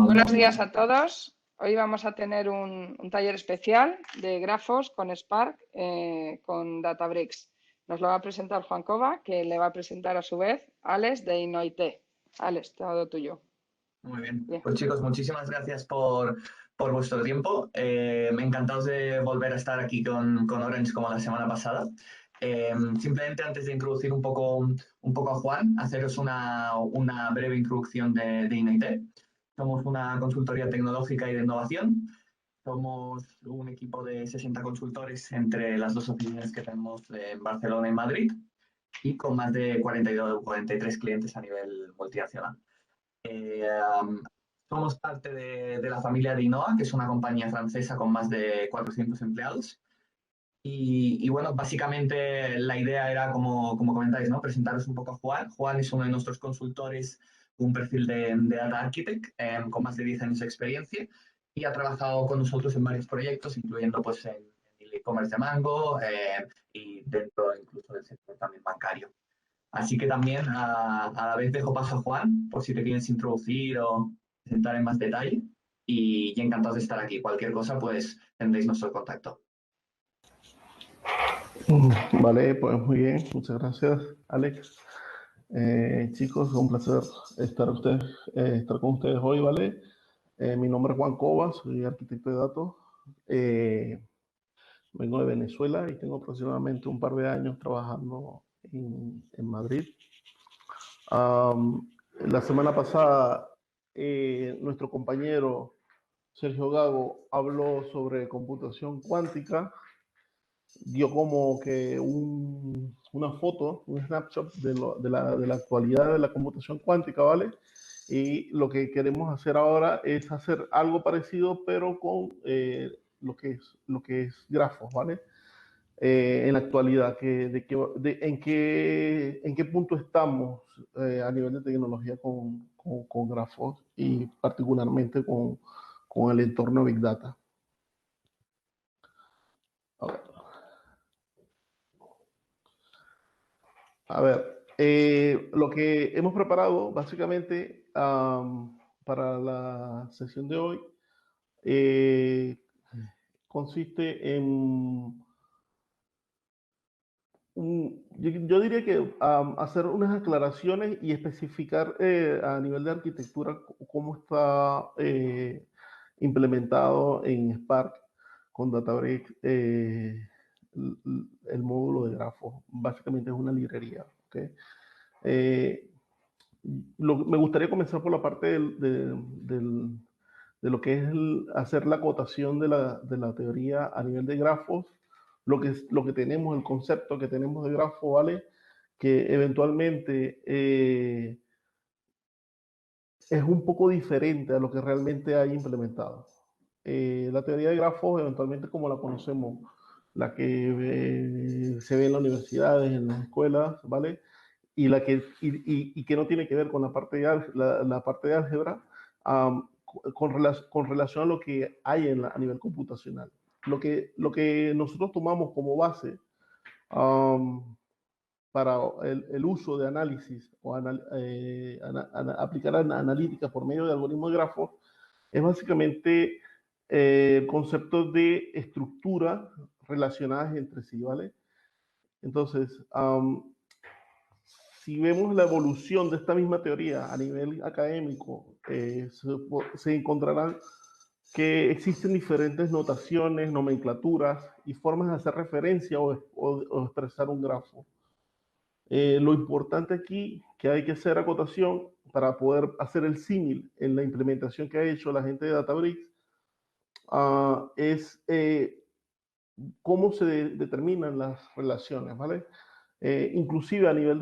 Buenos días a todos. Hoy vamos a tener un taller especial de grafos con Spark, con Databricks. Nos lo va a presentar Juan Cova, que le va a presentar a su vez Alex de Innoité. Alex, todo tuyo. Muy bien. Bien. Pues chicos, muchísimas gracias por vuestro tiempo. Encantados de volver a estar aquí con Orange como la semana pasada. Simplemente antes de introducir un poco a Juan, haceros una breve introducción de Innoité. Somos una consultoría tecnológica y de innovación. Somos un equipo de 60 consultores entre las dos oficinas que tenemos en Barcelona y Madrid y con más de 42 o 43 clientes a nivel multinacional. Somos parte de la familia de Inoa, que es una compañía francesa con más de 400 empleados. Y bueno, básicamente la idea era, como comentáis, ¿no? Presentaros un poco a Juan. Juan es uno de nuestros consultores, un perfil de Data Architect con más de 10 años de experiencia y ha trabajado con nosotros en varios proyectos, incluyendo pues, en el e-commerce de Mango y dentro incluso del sector también bancario. Así que también a la vez dejo paso a Juan, por si te quieres introducir o presentar en más detalle. Y encantados de estar aquí. Cualquier cosa, pues tendréis nuestro contacto. Vale, pues muy bien, muchas gracias, Alex. Chicos, un placer estar con ustedes hoy, ¿vale? Mi nombre es Juan Cova, soy arquitecto de datos. Vengo de Venezuela y tengo aproximadamente un par de años trabajando en Madrid. La semana pasada, nuestro compañero Sergio Gago habló sobre computación cuántica, dio como que una foto, un snapshot de la actualidad de la computación cuántica, ¿vale? Y lo que queremos hacer ahora es hacer algo parecido, pero con lo que es grafos, ¿vale? En la actualidad, en qué punto estamos a nivel de tecnología con grafos y particularmente con el entorno Big Data. A ver, lo que hemos preparado básicamente para la sesión de hoy consiste en yo diría que hacer unas aclaraciones y especificar a nivel de arquitectura cómo está implementado en Spark con Databricks el módulo de grafos. Básicamente es una librería. ¿Okay? Me gustaría comenzar por la parte de lo que es hacer la acotación de la teoría a nivel de grafos, lo que tenemos, el concepto que tenemos de grafo, ¿vale? Que eventualmente es un poco diferente a lo que realmente hay implementado. La teoría de grafos, eventualmente como la conocemos, la que se ve en las universidades, en las escuelas, ¿vale? Y que no tiene que ver con la parte de álgebra, con relación a lo que hay a nivel computacional. Lo que nosotros tomamos como base para el uso de análisis o aplicar analítica por medio de algoritmos de grafos es básicamente conceptos de estructura relacionadas entre sí, ¿vale? Entonces, si vemos la evolución de esta misma teoría a nivel académico, se encontrarán que existen diferentes notaciones, nomenclaturas y formas de hacer referencia o expresar un grafo. Lo importante aquí, que hay que hacer acotación para poder hacer el símil en la implementación que ha hecho la gente de Databricks, es cómo se determinan las relaciones, ¿vale? Inclusive a nivel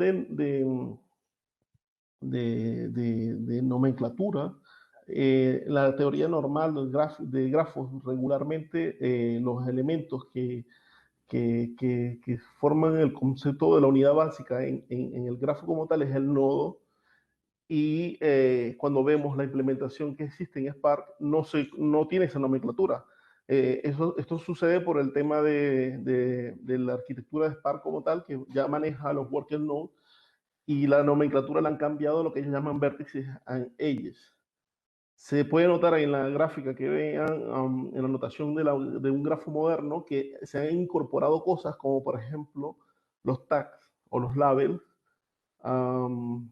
de nomenclatura, la teoría normal de grafos regularmente los elementos que forman el concepto de la unidad básica en el grafo como tal es el nodo, y cuando vemos la implementación que existe en Spark no tiene esa nomenclatura. Esto sucede por el tema de la arquitectura de Spark como tal, que ya maneja los worker nodes, y la nomenclatura la han cambiado a lo que ellos llaman vertices and edges. Se puede notar en la gráfica que vean, en la notación de un grafo moderno, que se han incorporado cosas como, por ejemplo, los tags o los labels, um,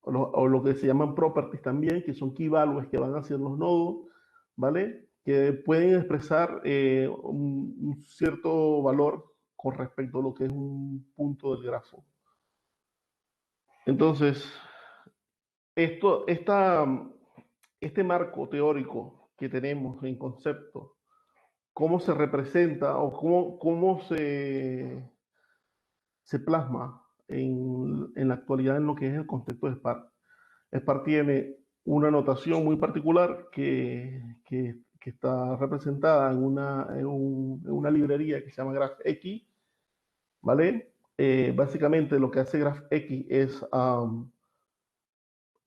o lo que se llaman properties también, que son key values que van hacia los nodos, ¿vale? Que pueden expresar un cierto valor con respecto a lo que es un punto del grafo. Entonces, este marco teórico que tenemos en concepto, cómo se representa o cómo se plasma en la actualidad en lo que es el concepto de Spark. Spark tiene una notación muy particular que está representada en una librería que se llama GraphX, ¿vale? Básicamente lo que hace GraphX es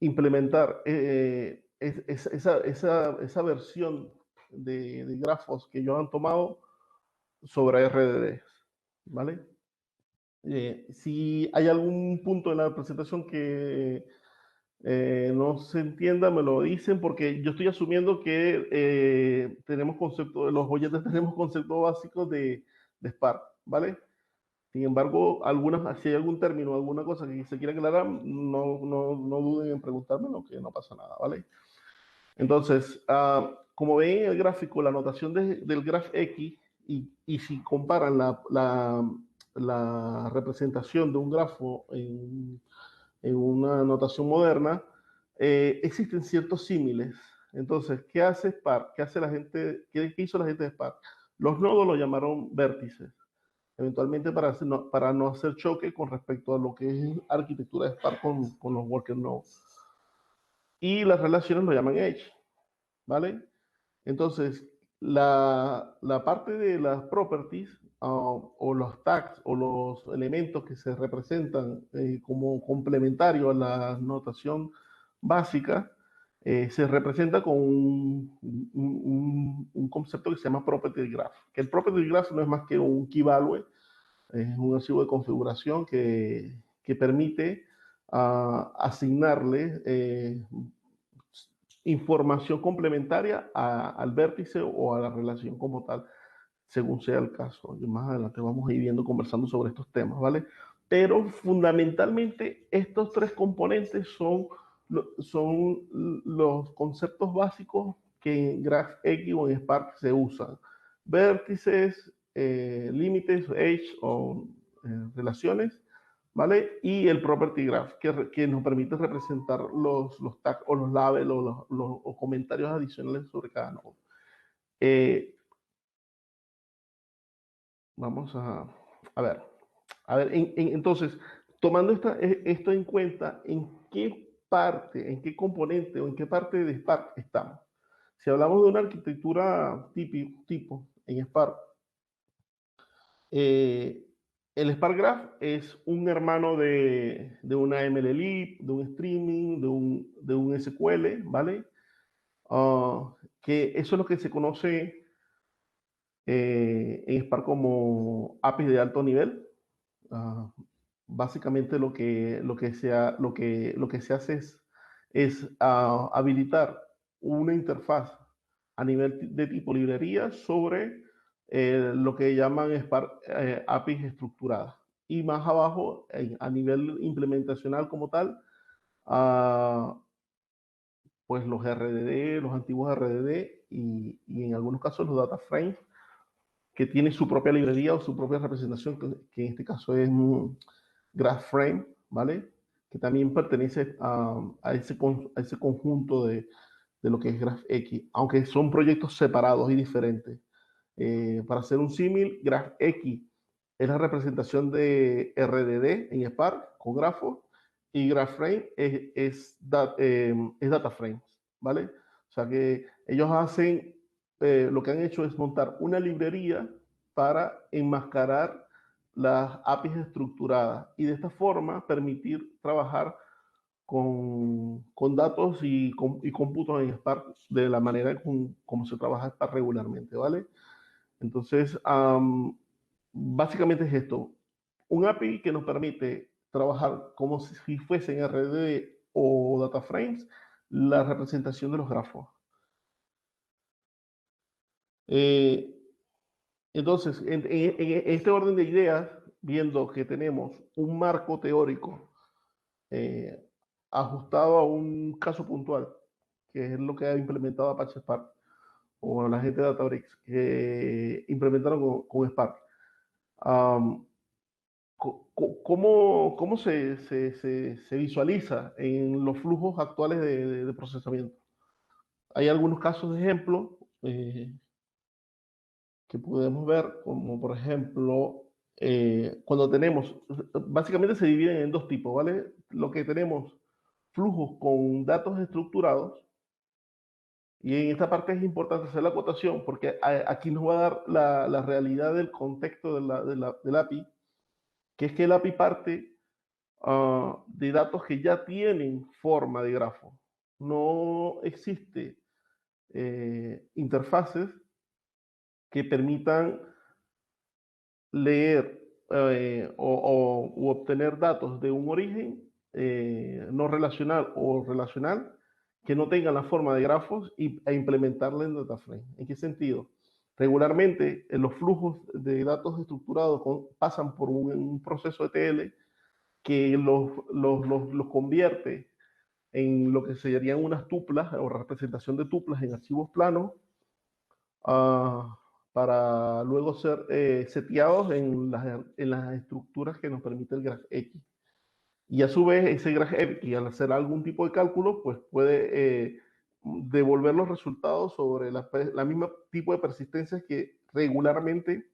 implementar esa versión de grafos que ellos han tomado sobre RDDs, ¿vale? Si hay algún punto en la presentación que no se entienda, me lo dicen, porque yo estoy asumiendo que tenemos conceptos, los oyentes tenemos conceptos básicos de Spark, ¿vale? Sin embargo, si hay algún término, alguna cosa que se quiera aclarar, no duden en preguntármelo, que no pasa nada, ¿vale? Entonces, como ven en el gráfico, la notación del graph X, y si comparan la representación de un grafo en una notación moderna, existen ciertos símiles. Entonces, ¿qué hace Spark? ¿Qué hace la gente? ¿Qué hizo la gente de Spark? Los nodos lo llamaron vértices, eventualmente para no hacer choque con respecto a lo que es arquitectura de Spark con los worker nodes. Y las relaciones lo llaman edge, ¿vale? Entonces, la parte de las properties o los tags o los elementos que se representan como complementario a la notación básica, se representa con un concepto que se llama property graph. Que el property graph no es más que un key value, es un archivo de configuración que permite asignarle información complementaria al vértice o a la relación como tal, según sea el caso. Y más adelante vamos a ir viendo, conversando sobre estos temas, ¿vale? Pero fundamentalmente estos tres componentes son los conceptos básicos que en GraphX o en Spark se usan. Vértices, límites, edge o relaciones, ¿vale? Y el property graph, que nos permite representar los tags o los labels o comentarios adicionales sobre cada nodo. Vamos a ver. Entonces, tomando esto en cuenta, ¿en qué parte, en qué componente o en qué parte de Spark estamos? Si hablamos de una arquitectura tipo en Spark, el Spark Graph es un hermano de una MLlib, de un streaming, de un SQL, ¿vale? Que eso es lo que se conoce en Spark como APIs de alto nivel. Básicamente lo que se hace es habilitar una interfaz a nivel de tipo librería sobre lo que llaman Spark APIs estructuradas. Y más abajo, a nivel implementacional como tal, pues los RDD, los antiguos RDD y en algunos casos los data frames, que tienen su propia librería o su propia representación, que en este caso es GraphFrame, ¿vale? Que también pertenece a ese conjunto de lo que es GraphX, aunque son proyectos separados y diferentes. Para hacer un símil, GraphX es la representación de RDD en Spark con grafos, y GraphFrame es data frames, ¿vale? O sea que ellos lo que han hecho es montar una librería para enmascarar las APIs estructuradas y de esta forma permitir trabajar con datos y cómputos en Spark de la manera como se trabaja Spark regularmente, ¿vale? Entonces, básicamente es esto, un API que nos permite trabajar como si fuesen RDD o data frames la representación de los grafos. Entonces, en este orden de ideas, viendo que tenemos un marco teórico ajustado a un caso puntual, que es lo que ha implementado Apache Spark, o la gente de Databricks, que implementaron con Spark. ¿Cómo se visualiza en los flujos actuales de procesamiento? Hay algunos casos de ejemplo que podemos ver, como por ejemplo, cuando tenemos, básicamente se dividen en dos tipos, ¿vale? Lo que tenemos, flujos con datos estructurados, y en esta parte es importante hacer la acotación, porque aquí nos va a dar la realidad del contexto del API, que es que el API parte de datos que ya tienen forma de grafo. No existe interfaces que permitan leer u obtener datos de un origen no relacional o relacional que no tengan la forma de grafos e implementarla en DataFrame. ¿En qué sentido? Regularmente los flujos de datos estructurados pasan por un proceso ETL que los convierte en lo que serían unas tuplas o representación de tuplas en archivos planos uh, para luego ser seteados en las estructuras que nos permite el GraphX. Y a su vez, ese GraphX, al hacer algún tipo de cálculo, pues puede devolver los resultados sobre la misma tipo de persistencias que regularmente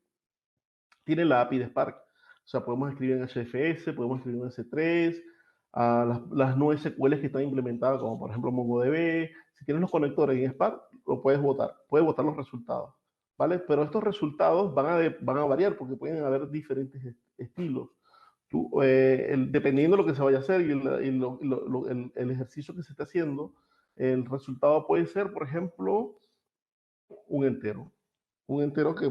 tiene la API de Spark. O sea, podemos escribir en HDFS, podemos escribir en S3, las no SQL que están implementadas, como por ejemplo MongoDB. Si tienes los conectores en Spark, lo puedes votar los resultados, ¿vale? Pero estos resultados van a variar porque pueden haber diferentes estilos. Dependiendo de lo que se vaya a hacer y el ejercicio que se esté haciendo, el resultado puede ser, por ejemplo, un entero que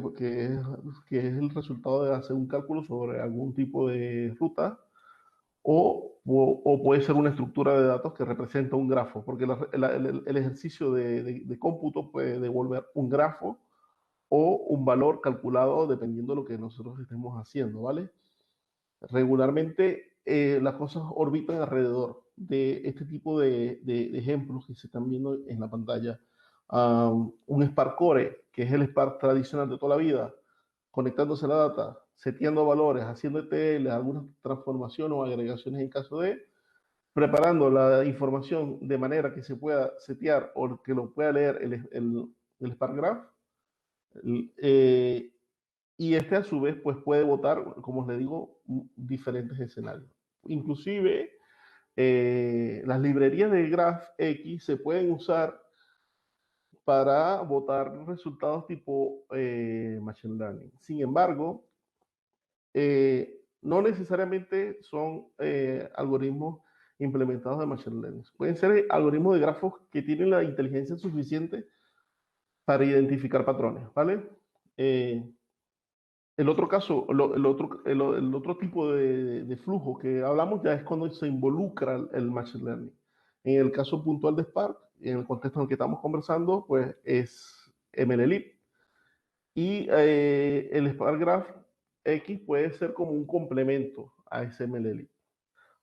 es el resultado de hacer un cálculo sobre algún tipo de ruta, o puede ser una estructura de datos que representa un grafo, porque el ejercicio de cómputo puede devolver un grafo o un valor calculado dependiendo de lo que nosotros estemos haciendo, ¿vale? Regularmente las cosas orbitan alrededor de este tipo de ejemplos que se están viendo en la pantalla. Un Spark Core, que es el Spark tradicional de toda la vida, conectándose a la data, seteando valores, haciendo ETL, algunas transformaciones o agregaciones en caso de, preparando la información de manera que se pueda setear o que lo pueda leer el Spark Graph. Eh, y este a su vez pues puede votar, como les digo, diferentes escenarios. Inclusive las librerías de GraphX se pueden usar para votar resultados tipo Machine Learning. Sin embargo, no necesariamente son algoritmos implementados de Machine Learning. Pueden ser algoritmos de grafos que tienen la inteligencia suficiente para identificar patrones, ¿vale? El otro caso, el otro tipo de flujo que hablamos ya es cuando se involucra el Machine Learning. En el caso puntual de Spark, en el contexto en el que estamos conversando, pues es MLLib. Y el Spark Graph X puede ser como un complemento a ese MLLib.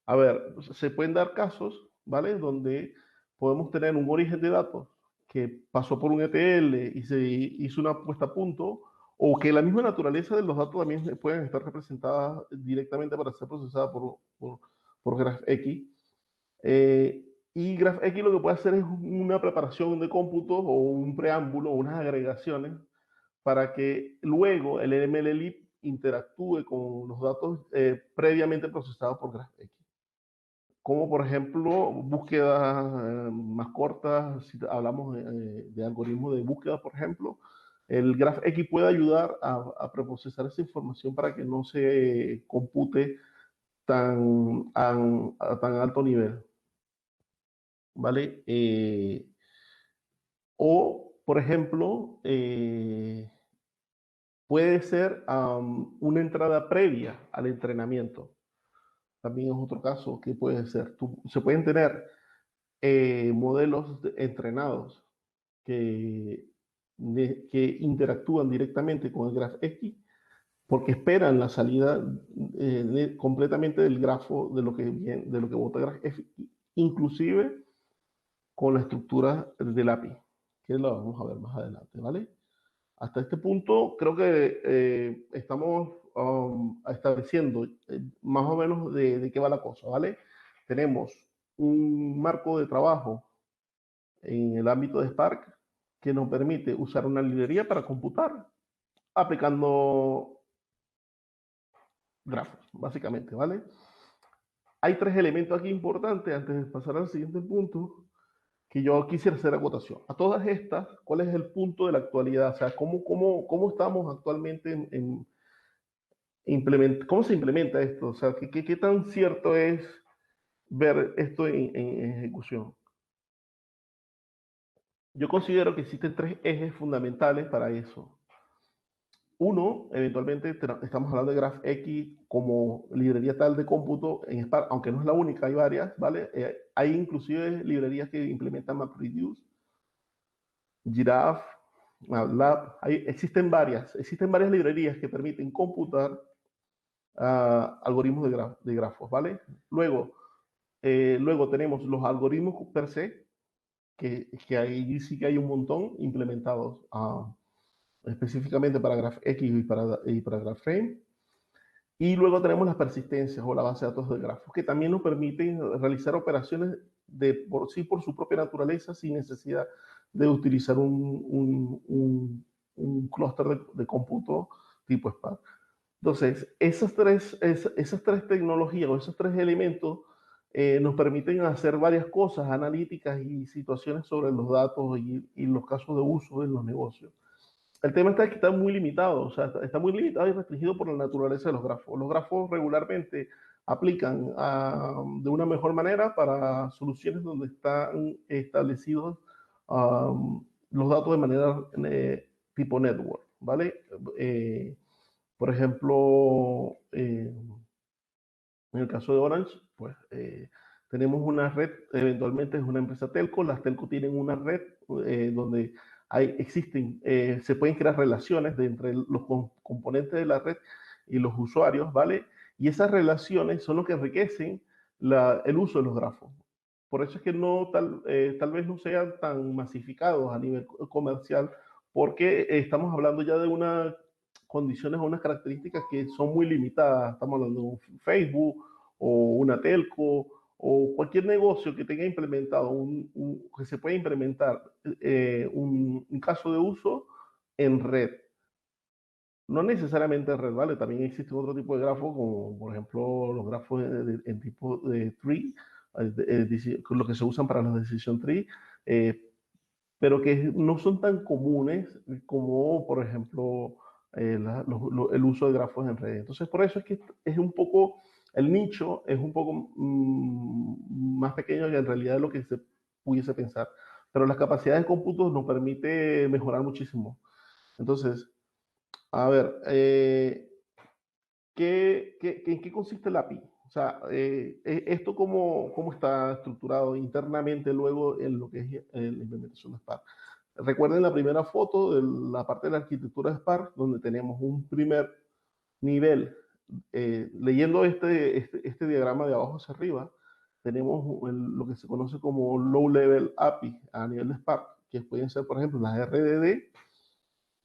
A ver, se pueden dar casos, ¿vale? Donde podemos tener un origen de datos que pasó por un ETL y se hizo una puesta a punto, o que la misma naturaleza de los datos también pueden estar representadas directamente para ser procesadas por GraphX. Y GraphX lo que puede hacer es una preparación de cómputos o un preámbulo o unas agregaciones para que luego el MLLib interactúe con los datos previamente procesados por GraphX. Como por ejemplo búsquedas más cortas, si hablamos de algoritmos de búsqueda, por ejemplo, el GraphX puede ayudar a preprocesar esa información para que no se compute a tan alto nivel, ¿vale? O, por ejemplo, puede ser una entrada previa al entrenamiento. También es otro caso que puede ser. Se pueden tener modelos entrenados que interactúan directamente con el GraphX porque esperan la salida completamente del grafo de lo que bota GraphX, inclusive con la estructura del API, que lo vamos a ver más adelante, ¿vale? Hasta este punto creo que estamos estableciendo más o menos de qué va la cosa, ¿vale? Tenemos un marco de trabajo en el ámbito de Spark que nos permite usar una librería para computar aplicando grafos, básicamente, ¿vale? Hay tres elementos aquí importantes antes de pasar al siguiente punto que yo quisiera hacer acotación. A todas estas, ¿cuál es el punto de la actualidad? O sea, ¿cómo estamos actualmente cómo se implementa esto? O sea, ¿qué tan cierto es ver esto en ejecución? Yo considero que existen tres ejes fundamentales para eso. Uno, eventualmente estamos hablando de GraphX como librería tal de cómputo en Spark, aunque no es la única, hay varias, ¿vale? Hay inclusive librerías que implementan MapReduce, Giraffe, MATLAB, existen varias librerías que permiten computar algoritmos de grafos, ¿vale? Luego tenemos los algoritmos per se, que ahí sí que hay un montón implementados específicamente para GraphX y para GraphFrame. Y luego tenemos las persistencias o la base de datos de grafos, que también nos permiten realizar operaciones por su propia naturaleza, sin necesidad de utilizar un clúster de cómputo tipo Spark. Entonces, esas tres tecnologías o esos tres elementos nos permiten hacer varias cosas analíticas y situaciones sobre los datos y los casos de uso en los negocios. El tema está que está muy limitado, o sea, está muy limitado y restringido por la naturaleza de los grafos. Los grafos regularmente aplican de una mejor manera para soluciones donde están establecidos los datos de manera tipo network, ¿vale? Por ejemplo, en el caso de Orange, pues tenemos una red, eventualmente es una empresa telco, las telco tienen una red donde se pueden crear relaciones entre los componentes de la red y los usuarios, ¿vale? Y esas relaciones son lo que enriquecen el uso de los grafos. Por eso es que tal vez no sean tan masificados a nivel comercial, porque estamos hablando ya de unas condiciones o unas características que son muy limitadas. Estamos hablando de un Facebook o una telco o cualquier negocio que tenga implementado, que se pueda implementar un caso de uso en red. No necesariamente en red, ¿vale? También existe otro tipo de grafos, como por ejemplo los grafos en tipo de tree, lo que se usan para la decision tree, pero que no son tan comunes como, por ejemplo, el uso de grafos en red. Entonces, por eso es que es un poco, el nicho es un poco más pequeño que en realidad lo que se pudiese pensar. Pero las capacidades de cómputo nos permite mejorar muchísimo. Entonces, a ver, ¿en qué consiste la API? O sea, esto cómo está estructurado internamente luego en lo que es la implementación de Spark. Recuerden la primera foto de la parte de la arquitectura de Spark, donde tenemos un primer nivel. Leyendo este diagrama de abajo hacia arriba, tenemos lo que se conoce como Low Level API a nivel de Spark, que pueden ser, por ejemplo, las RDD,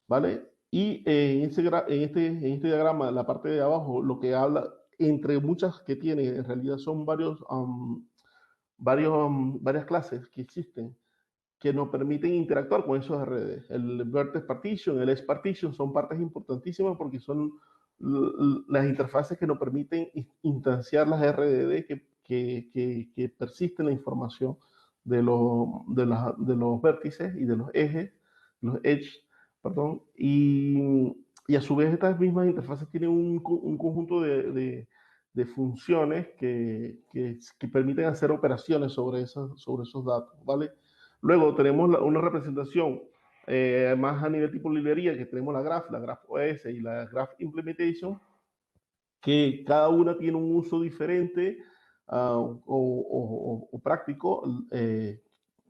¿vale? Y en este diagrama, la parte de abajo, lo que habla, entre muchas que tiene, en realidad son varias clases que existen que nos permiten interactuar con esos RD. El Vertex Partition, el S Partition son partes importantísimas porque son las interfaces que nos permiten instanciar las RDD que persisten la información de los vértices y de los ejes, los edges, perdón, y a su vez estas mismas interfaces tienen un conjunto de funciones que permiten hacer operaciones sobre esos datos, ¿vale? Luego tenemos una representación más a nivel tipo librería, que tenemos la Graph OS y la Graph Implementation, que cada una tiene un uso diferente o práctico.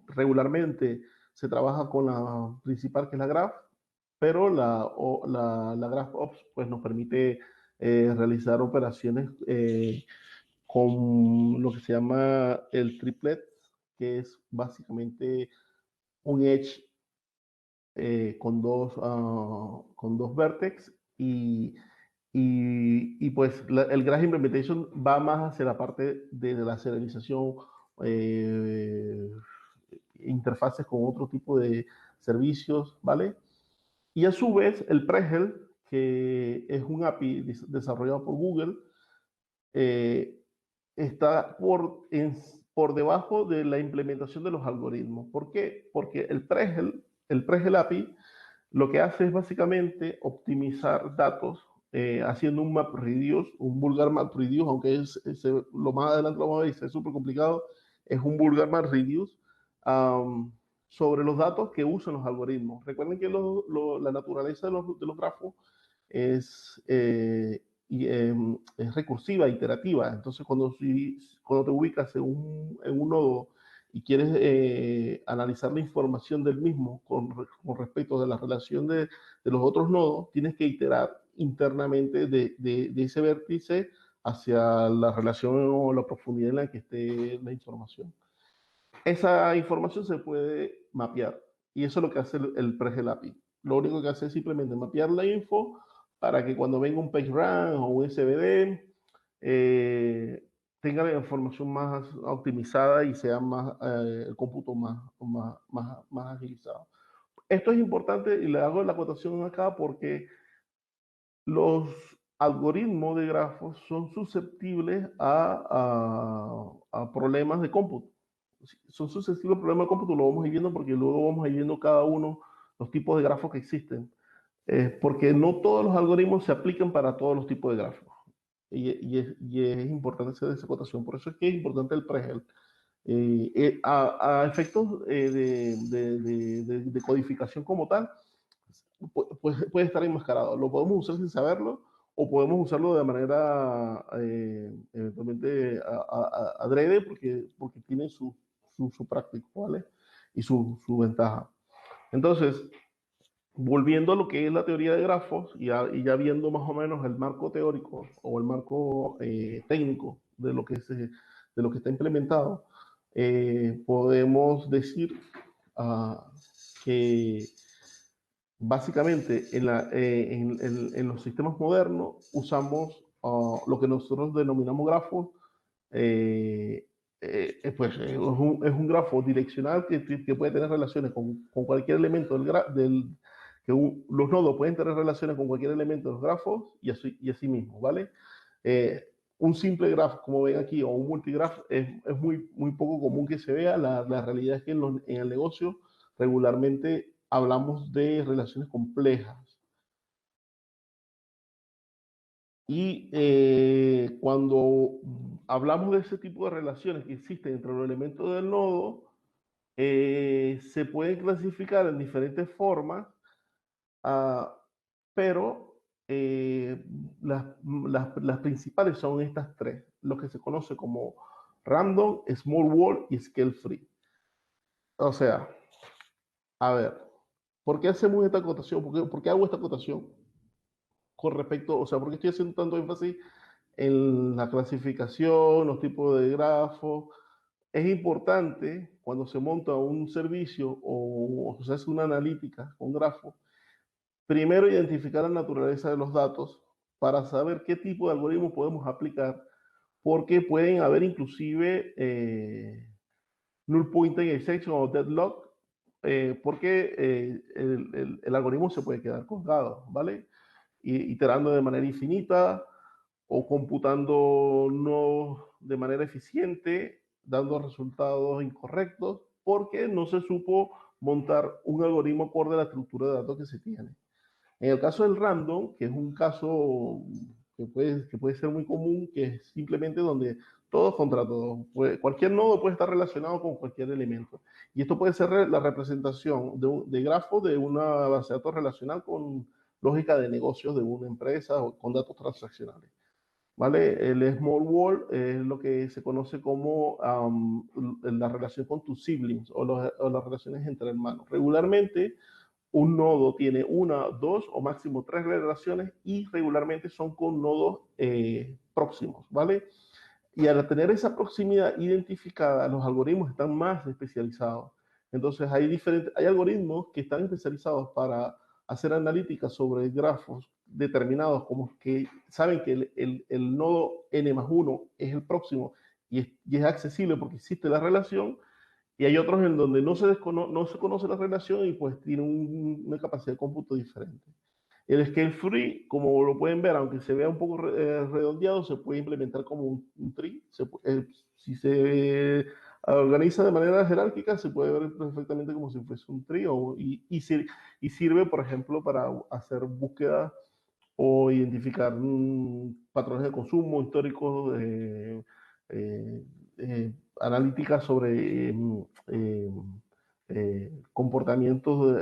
Regularmente se trabaja con la principal, que es la Graph, pero la Graph Ops pues, nos permite realizar operaciones con lo que se llama el triplet, que es básicamente un edge con dos vértices y pues el Graph Implementation va más hacia la parte de la serialización, eh, interfaces con otro tipo de servicios, ¿vale? Y a su vez el Pregel, que es un API desarrollado por Google, eh, está por debajo de la implementación de los algoritmos. ¿Por qué? Porque el Pregel API lo que hace es básicamente optimizar datos haciendo un map reduce, un vulgar map reduce, aunque lo más adelante lo vamos a ver, es súper complicado, es un vulgar map reduce um, sobre los datos que usan los algoritmos. Recuerden que la naturaleza de los grafos es, es recursiva, iterativa. Entonces, cuando te ubicas en un nodo y quieres analizar la información del mismo con respecto de la relación de los otros nodos, tienes que iterar internamente de ese vértice hacia la relación o la profundidad en la que esté la información. Esa información se puede mapear y eso es lo que hace el Pregel API. Lo único que hace es simplemente mapear la info para que cuando venga un PageRank o un SVD tenga la información más optimizada y sea más el cómputo más agilizado. Esto es importante y le hago la acotación acá porque los algoritmos de grafos son susceptibles a problemas de cómputo. Son susceptibles a problemas de cómputo, lo vamos a ir viendo porque luego vamos a ir viendo cada uno los tipos de grafos que existen. Porque no todos los algoritmos se aplican para todos los tipos de grafos. Y es importante hacer esa acotación. Por eso es que es importante el Pregel. A efectos de codificación como tal, puede estar enmascarado. Lo podemos usar sin saberlo o podemos usarlo de manera eventualmente adrede porque tiene su práctico, ¿vale? Y su ventaja. Entonces, volviendo a lo que es la teoría de grafos y ya viendo más o menos el marco teórico o el marco técnico de lo que está implementado, podemos decir que básicamente en los sistemas modernos usamos lo que nosotros denominamos grafos. Pues es un grafo direccional que puede tener relaciones con cualquier elemento los nodos pueden tener relaciones con cualquier elemento de los grafos y así mismo, ¿vale? Un simple grafo, como ven aquí, o un multigraph es muy poco común que se vea. La realidad es que en el negocio regularmente hablamos de relaciones complejas. Y cuando hablamos de ese tipo de relaciones que existen entre los elementos del nodo, se pueden clasificar en diferentes formas, pero las principales son estas tres, lo que se conoce como random, small world y scale free. O sea, a ver, ¿por qué hacemos esta acotación? ¿Por qué hago esta acotación? Con respecto, o sea, ¿por qué estoy haciendo tanto énfasis en la clasificación, los tipos de grafos? Es importante cuando se monta un servicio o se hace una analítica con grafos, primero identificar la naturaleza de los datos para saber qué tipo de algoritmos podemos aplicar, porque pueden haber inclusive null pointer exception o deadlock, porque el algoritmo se puede quedar colgado, ¿vale? Iterando de manera infinita o computando no de manera eficiente, dando resultados incorrectos, porque no se supo montar un algoritmo acorde a la estructura de datos que se tiene. En el caso del random, que es un caso que puede ser muy común, que es simplemente donde todos contra todos. Cualquier nodo puede estar relacionado con cualquier elemento. Y esto puede ser la representación de grafo de una base de datos relacional con lógica de negocios de una empresa o con datos transaccionales. ¿vale? El small world es lo que se conoce como la relación con tus siblings o las relaciones entre hermanos. Regularmente, un nodo tiene una, dos o máximo tres relaciones y regularmente son con nodos próximos, ¿vale? Y al tener esa proximidad identificada, los algoritmos están más especializados. Entonces hay algoritmos que están especializados para hacer analítica sobre grafos determinados, como que saben que el nodo n+1 es el próximo y es accesible porque existe la relación, y hay otros en donde no se conoce la relación y pues tiene una capacidad de cómputo diferente. El scale free, como lo pueden ver, aunque se vea un poco redondeado, se puede implementar como un tree. Si se organiza de manera jerárquica, se puede ver perfectamente como si fuese un tree y sirve, por ejemplo, para hacer búsquedas o identificar patrones de consumo históricos, analíticas sobre comportamientos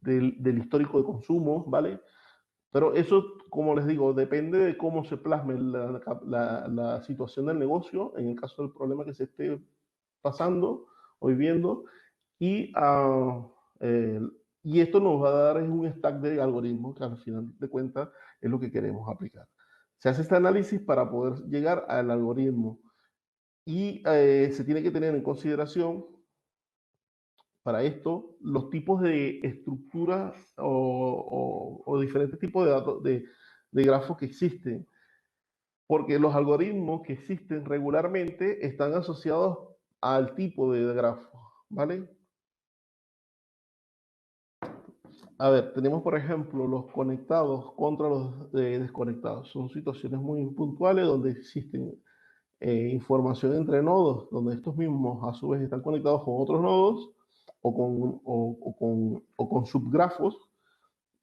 del histórico de consumo, ¿vale? Pero eso, como les digo, depende de cómo se plasme la situación del negocio, en el caso del problema que se esté pasando o viviendo, y, eh, y esto nos va a dar un stack de algoritmos que al final de cuentas es lo que queremos aplicar. Se hace este análisis para poder llegar al algoritmo y se tiene que tener en consideración para esto los tipos de estructuras o diferentes tipos de datos de grafos que existen, porque los algoritmos que existen regularmente están asociados al tipo de grafo, ¿vale? A ver, tenemos por ejemplo los conectados contra los desconectados. Son situaciones muy puntuales donde existen información entre nodos, donde estos mismos a su vez están conectados con otros nodos o con subgrafos,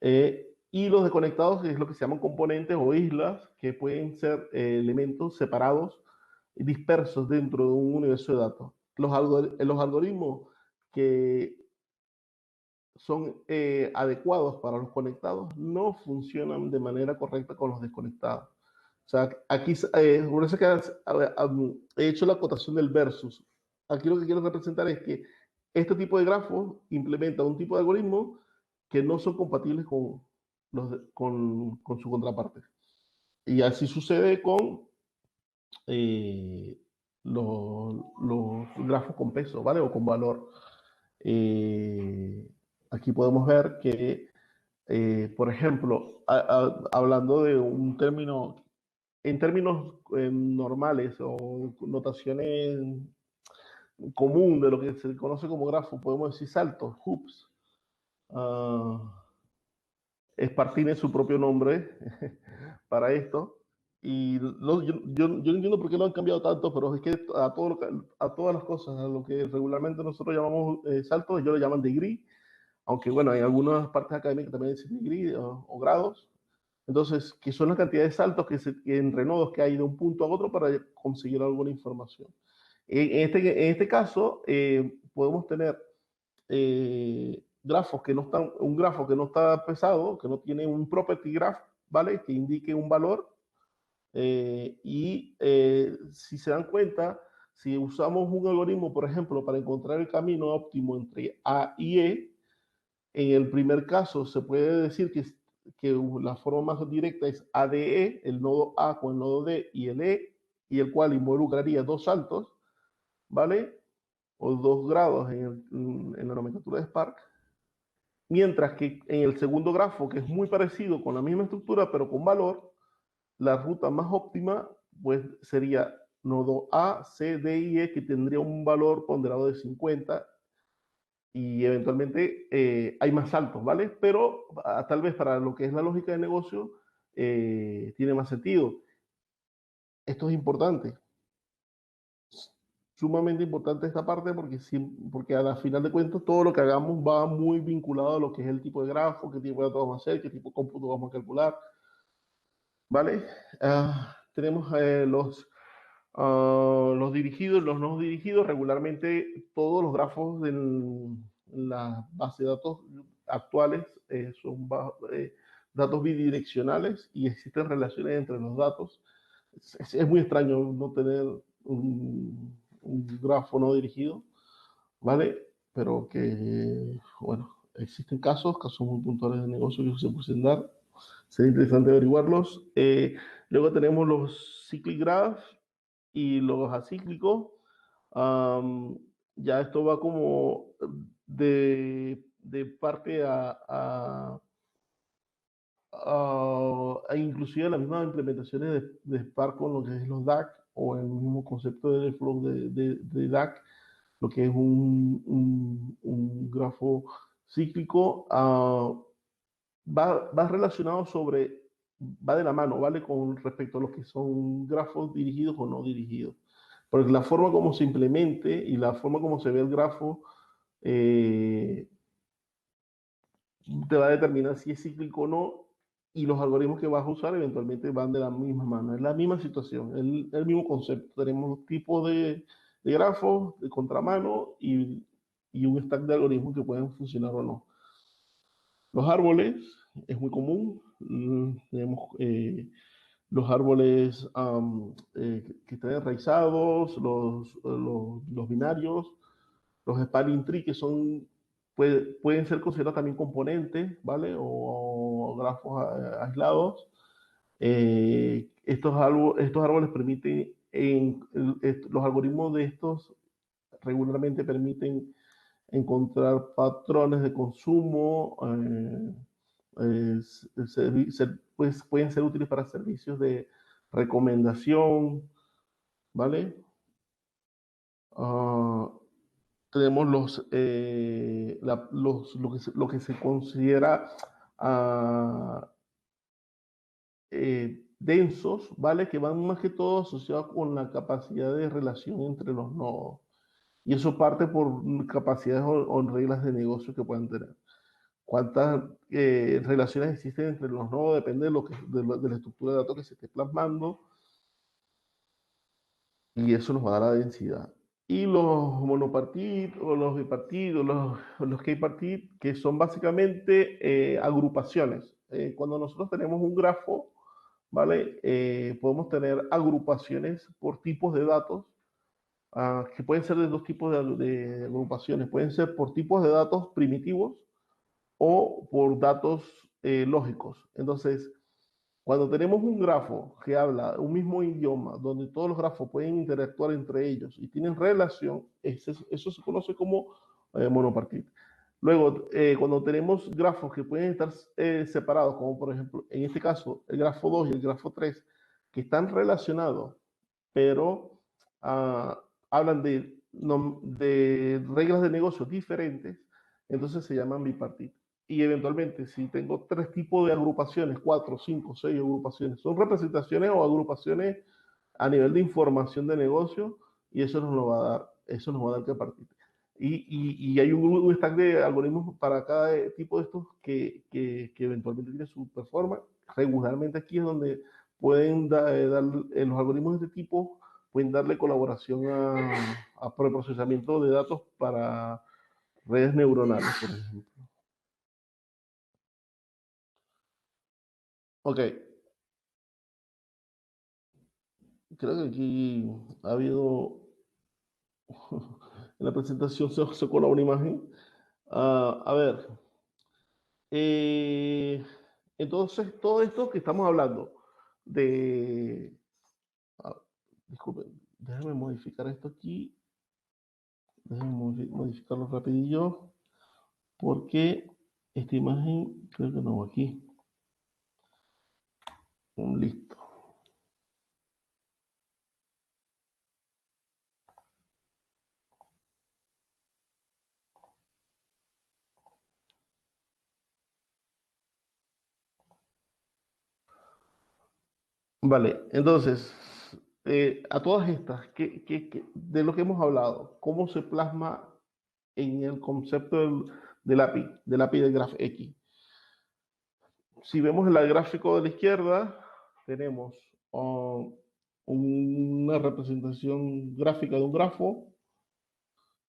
y los desconectados, que es lo que se llaman componentes o islas, que pueden ser elementos separados y dispersos dentro de un universo de datos. Los algoritmos que son adecuados para los conectados no funcionan de manera correcta con los desconectados. O sea, aquí, por eso que he hecho la acotación del versus. Aquí lo que quiero representar es que este tipo de grafos implementa un tipo de algoritmo que no son compatibles con su contraparte. Y así sucede con eh, los grafos con peso, ¿vale? O con valor. Eh, Aquí podemos ver que, por ejemplo, hablando de un término, en términos normales o notaciones común de lo que se conoce como grafo, podemos decir saltos, hoops. Spark tiene su propio nombre para esto. Y yo no entiendo por qué lo han cambiado tanto, pero es que a todas las cosas, a lo que regularmente nosotros llamamos saltos, ellos le llaman degree, aunque bueno, en algunas partes académicas también dicen degree o grados. Entonces, que son la cantidad de saltos que entre nodos que hay de un punto a otro para conseguir alguna información. En este caso, podemos tener grafos que no están, un grafo que no está pesado, que no tiene un property graph, ¿vale? Que indique un valor. Si se dan cuenta, si usamos un algoritmo, por ejemplo, para encontrar el camino óptimo entre A y E, en el primer caso se puede decir que la forma más directa es ADE, el nodo A con el nodo D y el E, y el cual involucraría dos saltos, ¿vale? O 2 grados en la nomenclatura de Spark. Mientras que en el segundo grafo, que es muy parecido con la misma estructura, pero con valor, la ruta más óptima pues sería nodo A, C, D y E, que tendría un valor ponderado de 50 y eventualmente hay más saltos, ¿vale? Pero tal vez para lo que es la lógica de negocio tiene más sentido. Esto es importante, sumamente importante esta parte porque a la final de cuentas todo lo que hagamos va muy vinculado a lo que es el tipo de grafo, qué tipo de datos vamos a hacer, qué tipo de cómputo vamos a calcular, ¿vale? Tenemos los dirigidos, los no dirigidos. Regularmente todos los grafos en la base de datos actuales son datos bidireccionales y existen relaciones entre los datos. Es muy extraño no tener un grafo no dirigido, ¿vale? Pero que, bueno, existen casos muy puntuales de negocio que se pueden dar. Sería interesante averiguarlos. Luego tenemos los cyclic graph y los acíclicos. Ya esto va como de parte a inclusive las mismas implementaciones de Spark con lo que es los DAC o el mismo concepto de flow de DAC, lo que es un grafo cíclico, va relacionado va de la mano, ¿vale? Con respecto a lo que son grafos dirigidos o no dirigidos. Porque la forma como se implemente y la forma como se ve el grafo te va a determinar si es cíclico o no, y los algoritmos que vas a usar eventualmente van de la misma mano. Es la misma situación, el mismo concepto. Tenemos tipos de grafos, de contramano y un stack de algoritmos que pueden funcionar o no. Los árboles es muy común. Tenemos los árboles que están enraizados, los binarios, los spanning tree, que pueden ser considerados también componentes, ¿vale? O grafos aislados. Estos árboles permiten, los algoritmos de estos regularmente permiten encontrar patrones de consumo, pues, pueden ser útiles para servicios de recomendación, ¿vale? Tenemos lo que se considera densos, ¿vale? Que van más que todo asociados con la capacidad de relación entre los nodos. Y eso parte por capacidades o reglas de negocio que puedan tener. Cuántas relaciones existen entre los nodos depende de la estructura de datos que se esté plasmando, y eso nos va a dar la densidad. Y los monopartit o los bipartit o los k-partit, que son básicamente agrupaciones. Cuando nosotros tenemos un grafo, ¿vale? Podemos tener agrupaciones por tipos de datos, que pueden ser de dos tipos de agrupaciones. Pueden ser por tipos de datos primitivos o por datos lógicos. Entonces, cuando tenemos un grafo que habla un mismo idioma, donde todos los grafos pueden interactuar entre ellos y tienen relación, eso se conoce como monopartit. Luego, cuando tenemos grafos que pueden estar separados, como por ejemplo, en este caso, el grafo 2 y el grafo 3, que están relacionados, pero hablan de reglas de negocio diferentes, entonces se llaman bipartit. Y eventualmente, si tengo tres tipos de agrupaciones, 4, 5, 6 agrupaciones, son representaciones o agrupaciones a nivel de información de negocio, y eso nos lo va a dar, que partir. Y hay un stack de algoritmos para cada tipo de estos que eventualmente tiene su performance. Regularmente aquí es donde pueden dar los algoritmos de este tipo, pueden darle colaboración a preprocesamiento de datos para redes neuronales, por ejemplo. Ok. Creo que aquí ha habido, en la presentación se coló una imagen. A ver, entonces todo esto que estamos hablando de, disculpen, déjame modificar esto aquí, déjame modificarlo rapidillo, porque esta imagen creo que no va aquí. Listo. Vale, entonces, a todas estas, de lo que hemos hablado, ¿cómo se plasma en el concepto del API de GraphX? Si vemos el gráfico de la izquierda, tenemos una representación gráfica de un grafo,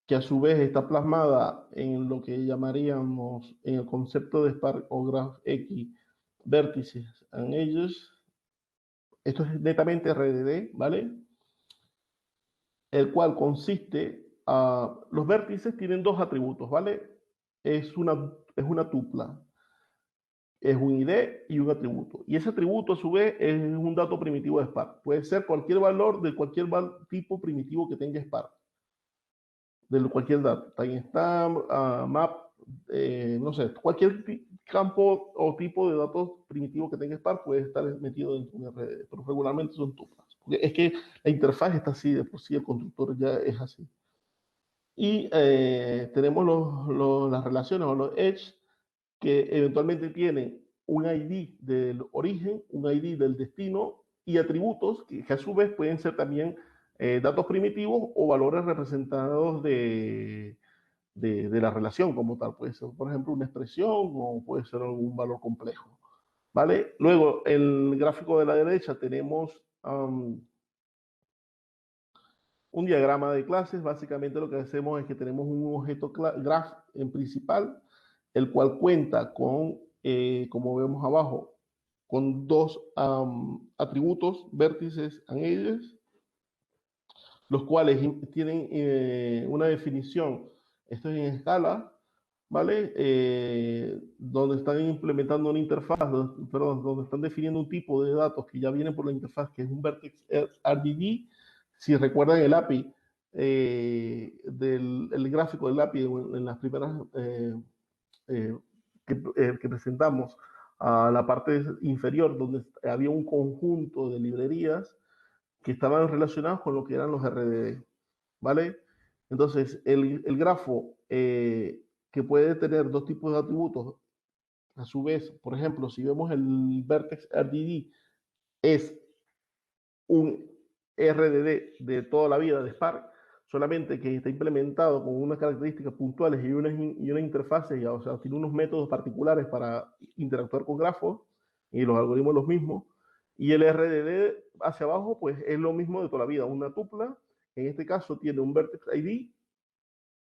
que a su vez está plasmada en lo que llamaríamos, en el concepto de Spark o GraphX, vértices and edges. Esto es netamente RDD, ¿vale? El cual consiste, los vértices tienen dos atributos, ¿vale? Es una tupla, es un ID y un atributo. Y ese atributo, a su vez, es un dato primitivo de Spark. Puede ser cualquier valor de cualquier tipo primitivo que tenga Spark. De cualquier dato, timestamp, map, no sé, cualquier campo o tipo de datos primitivo que tenga Spark puede estar metido dentro de una red, pero regularmente son tuplas. Porque es que la interfaz está así, de por sí el constructor ya es así. Y tenemos las relaciones o los edge que eventualmente tienen un ID del origen, un ID del destino y atributos que a su vez pueden ser también datos primitivos o valores representados de la relación como tal. Puede ser, por ejemplo, una expresión o puede ser algún valor complejo. ¿Vale? Luego, en el gráfico de la derecha tenemos un diagrama de clases. Básicamente lo que hacemos es que tenemos un objeto graph en principal, el cual cuenta con, como vemos abajo, con dos atributos, vértices and edges, los cuales tienen una definición, esto es en escala, ¿vale? Donde están implementando una interfaz, perdón, donde están definiendo un tipo de datos que ya vienen por la interfaz, que es un vertex RDD. Si recuerdan el API, el gráfico del API en las primeras que presentamos, a la parte inferior, donde había un conjunto de librerías que estaban relacionados con lo que eran los RDD, ¿vale? Entonces, el grafo que puede tener dos tipos de atributos, a su vez, por ejemplo, si vemos el vertex RDD, es un RDD de toda la vida de Spark, solamente que está implementado con unas características puntuales y una interfaz, o sea, tiene unos métodos particulares para interactuar con grafos y los algoritmos los mismos. Y el RDD hacia abajo, pues es lo mismo de toda la vida, una tupla. En este caso tiene un vertex ID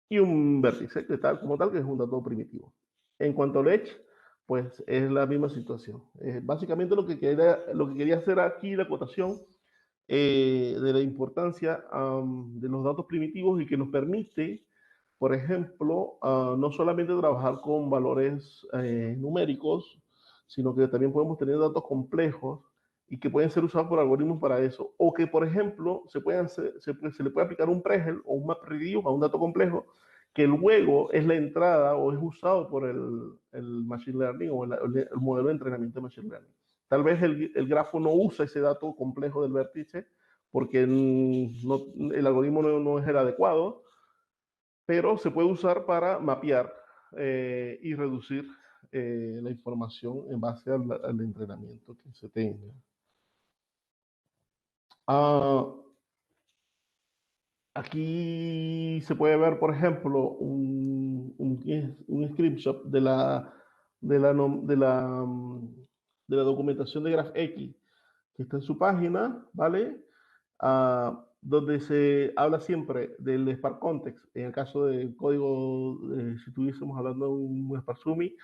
y un vértice, que tal, como tal, que es un dato primitivo. En cuanto al edge, pues es la misma situación. Básicamente lo que quería hacer aquí, la acotación de la importancia de los datos primitivos y que nos permite, por ejemplo, no solamente trabajar con valores numéricos, sino que también podemos tener datos complejos y que pueden ser usados por algoritmos para eso. O que, por ejemplo, se le puede aplicar un pregel o un MapReduce a un dato complejo que luego es la entrada o es usado por el Machine Learning o el modelo de entrenamiento de Machine Learning. Tal vez el grafo no usa ese dato complejo del vértice porque el algoritmo no es el adecuado, pero se puede usar para mapear y reducir la información en base al entrenamiento que se tenga. Aquí se puede ver, por ejemplo, un screenshot de la documentación de GraphX que está en su página, ¿vale? Donde se habla siempre del Spark Context, en el caso del código, si estuviésemos hablando de un Spark Sumi,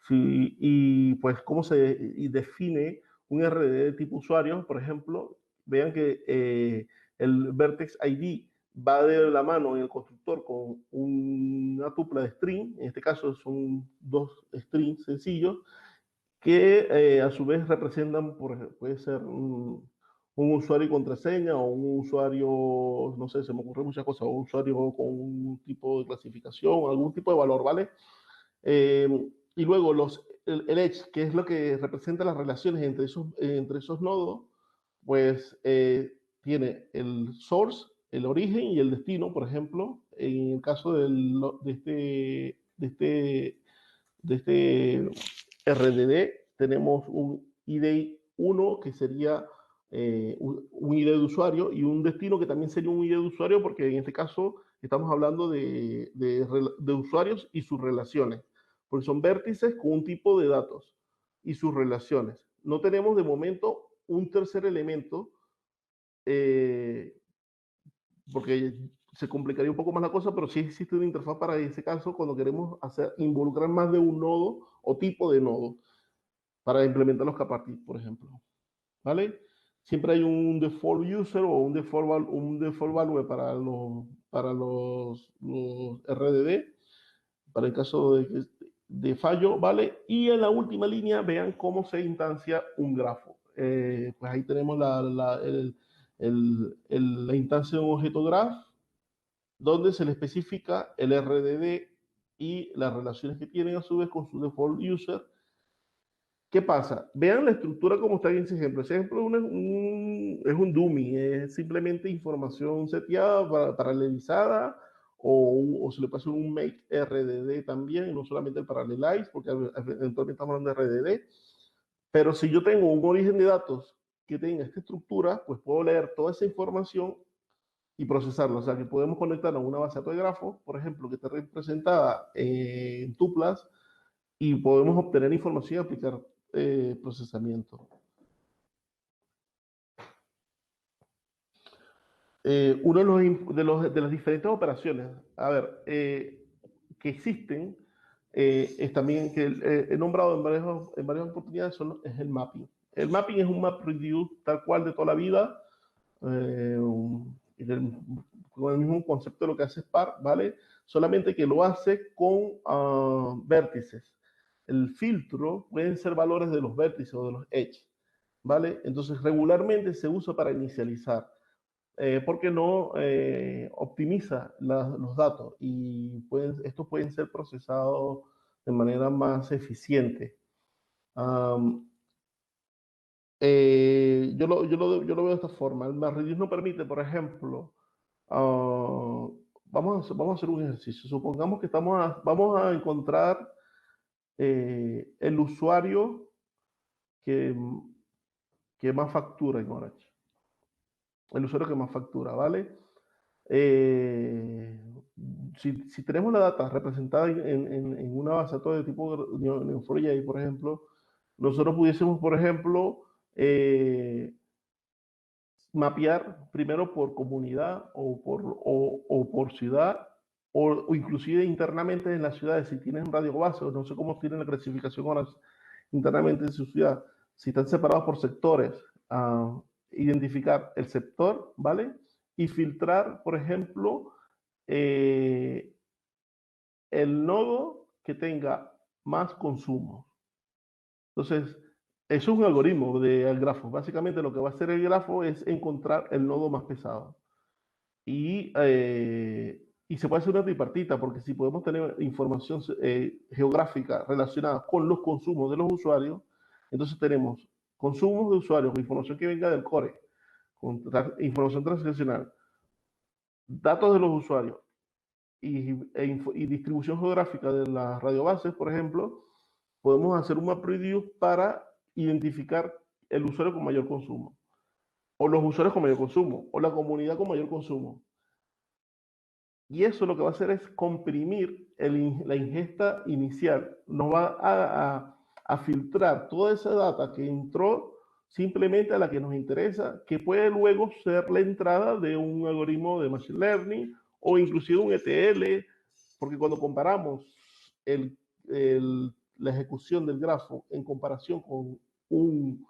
y pues cómo se define un RDD de tipo usuario, por ejemplo, vean que el Vertex ID va de la mano en el constructor con una tupla de string, en este caso son dos strings sencillos, que a su vez representan, puede ser un usuario y contraseña o un usuario, no sé, se me ocurren muchas cosas, un usuario con un tipo de clasificación, algún tipo de valor, ¿vale? Y luego el edge, que es lo que representa las relaciones entre esos nodos, pues tiene el source, el origen y el destino, por ejemplo. En el caso de este RDD, tenemos un ID 1 que sería un ID de usuario y un destino que también sería un ID de usuario porque en este caso estamos hablando de usuarios y sus relaciones, porque son vértices con un tipo de datos y sus relaciones. No tenemos de momento un tercer elemento porque se complicaría un poco más la cosa, pero sí existe una interfaz para ese caso cuando queremos involucrar más de un nodo o tipo de nodo. para implementar los Kappa-T, por ejemplo, ¿vale? Siempre hay un default user o un default value para los RDD, para el caso de fallo, ¿vale? Y en la última línea vean cómo se instancia un grafo. Pues ahí tenemos la instancia de un objeto graph, donde se le especifica el RDD y las relaciones que tienen a su vez con su default user. ¿Qué pasa? Vean la estructura como está en ese ejemplo. Ese ejemplo es un dummy, es simplemente información seteada, paralelizada, o se le puede hacer un make RDD también, no solamente el parallelize, porque eventualmente estamos hablando de RDD. Pero si yo tengo un origen de datos que tenga esta estructura, pues puedo leer toda esa información y procesarla. O sea, que podemos conectarla a una base de datos de grafos, por ejemplo, que está representada en tuplas, y podemos obtener información y aplicar procesamiento. Uno de las diferentes operaciones, a ver, que existen, es también que he nombrado en varias oportunidades, es el mapping. El mapping es un map reduce tal cual de toda la vida, con el mismo concepto de lo que hace Spark, ¿vale? Solamente que lo hace con vértices. El filtro pueden ser valores de los vértices o de los edge, ¿vale? Entonces regularmente se usa para inicializar, porque no optimiza los datos y estos pueden ser procesados de manera más eficiente. Yo lo veo de esta forma. El MapReduce nos permite, por ejemplo, vamos a hacer un ejercicio. Supongamos que vamos a encontrar el usuario que más factura en Orange. El usuario que más factura, ¿vale? Si tenemos la data representada en una base de datos de tipo Neo4j, por ejemplo, nosotros pudiésemos, por ejemplo, mapear primero por comunidad o por ciudad, o inclusive internamente en las ciudades, si tienen radio base, o no sé cómo tienen la clasificación ahora internamente en su ciudad, si están separados por sectores, identificar el sector, ¿vale? Y filtrar, por ejemplo, el nodo que tenga más consumo. Entonces, eso es un algoritmo del grafo. Básicamente lo que va a hacer el grafo es encontrar el nodo más pesado. Y se puede hacer una tripartita, porque si podemos tener información geográfica relacionada con los consumos de los usuarios, entonces tenemos consumos de usuarios, información que venga del core, información transaccional, datos de los usuarios y distribución geográfica de las radiobases, por ejemplo, podemos hacer un MapReduce para identificar el usuario con mayor consumo, o los usuarios con mayor consumo, o la comunidad con mayor consumo. Y eso lo que va a hacer es comprimir la ingesta inicial. Nos va a filtrar toda esa data que entró simplemente a la que nos interesa, que puede luego ser la entrada de un algoritmo de Machine Learning o inclusive un ETL, porque cuando comparamos la ejecución del grafo en comparación con un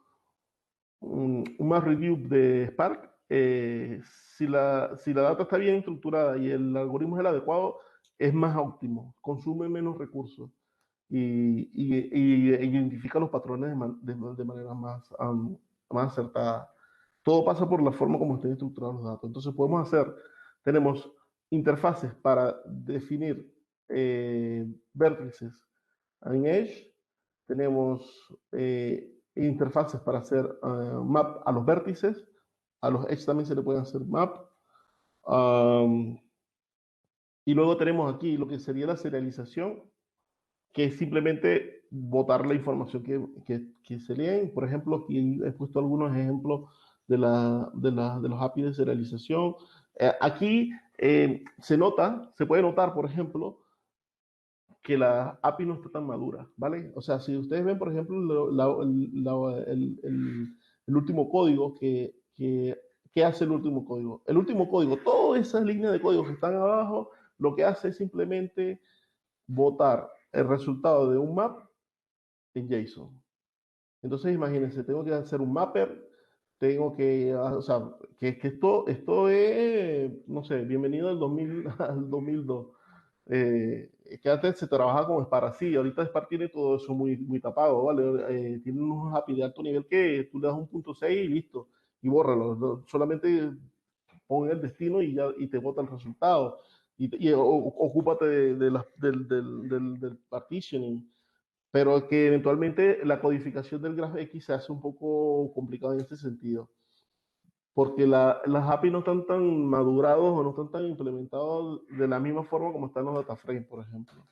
MapReduce de Spark, si la data está bien estructurada y el algoritmo es el adecuado, es más óptimo, consume menos recursos y identifica los patrones de manera más acertada. Todo pasa por la forma como estén estructurados los datos. Entonces tenemos interfaces para definir vértices en Edge, tenemos interfaces para hacer map a los vértices, a los edge también se le pueden hacer map. Y luego tenemos aquí lo que sería la serialización, que es simplemente botar la información que se leen. Por ejemplo, aquí he puesto algunos ejemplos de los APIs de serialización. Aquí se puede notar, por ejemplo, que la API no está tan madura, ¿vale? O sea, si ustedes ven, por ejemplo, el último código, ¿qué hace el último código? El último código, todas esas líneas de código que están abajo, lo que hace es simplemente botar el resultado de un map en JSON. Entonces, imagínense, tengo que hacer un mapper, tengo que, o sea, que esto es, no sé, bienvenido al 2000, al 2002. Que antes se trabajaba con Spark así, ahorita Spark tiene todo eso muy, muy tapado, ¿vale? Tiene unos API de alto nivel que tú le das un punto 6 y listo, y bórralo. Solamente pon el destino y ya y te bota el resultado. Ocúpate del partitioning, pero que eventualmente la codificación del GraphX se hace un poco complicado en ese sentido, porque las API no están tan madurados o no están tan implementados de la misma forma como están los data frames, por ejemplo.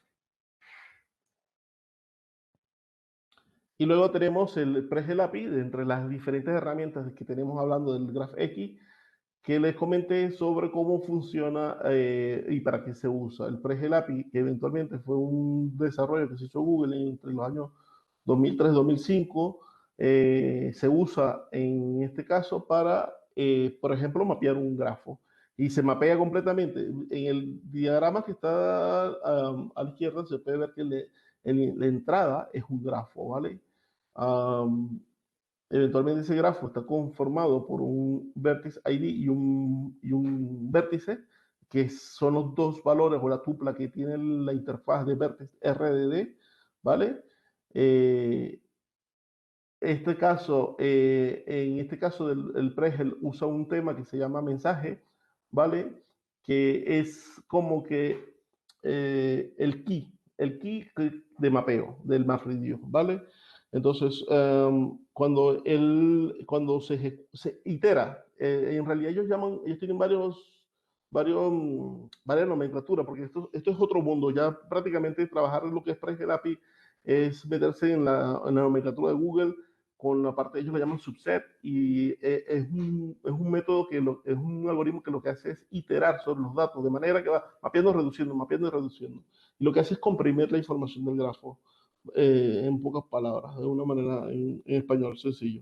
Y luego tenemos el Pregel API, de entre las diferentes herramientas que tenemos hablando del GraphX, que les comenté sobre cómo funciona y para qué se usa. El Pregel API, que eventualmente fue un desarrollo que se hizo Google entre los años 2003 2005, se usa en este caso para, por ejemplo, mapear un grafo. Y se mapea completamente. En el diagrama que está a la izquierda se puede ver que la entrada es un grafo, ¿vale? Eventualmente ese grafo está conformado por un vértice ID y un vértice, que son los dos valores o la tupla que tiene la interfaz de vértice RDD, ¿vale? En este caso el Pregel usa un tema que se llama mensaje, ¿vale? Que es como que el key de mapeo del MapReduce, ¿vale? Entonces, cuando se itera, en realidad ellos tienen varias nomenclaturas, porque esto es otro mundo, ya prácticamente trabajar en lo que es Pregel API es meterse en la nomenclatura de Google con la parte, ellos lo llaman subset, y es un método es un algoritmo que lo que hace es iterar sobre los datos, de manera que va mapeando, reduciendo, mapeando y reduciendo. Y lo que hace es comprimir la información del grafo, en pocas palabras, de una manera en español sencillo.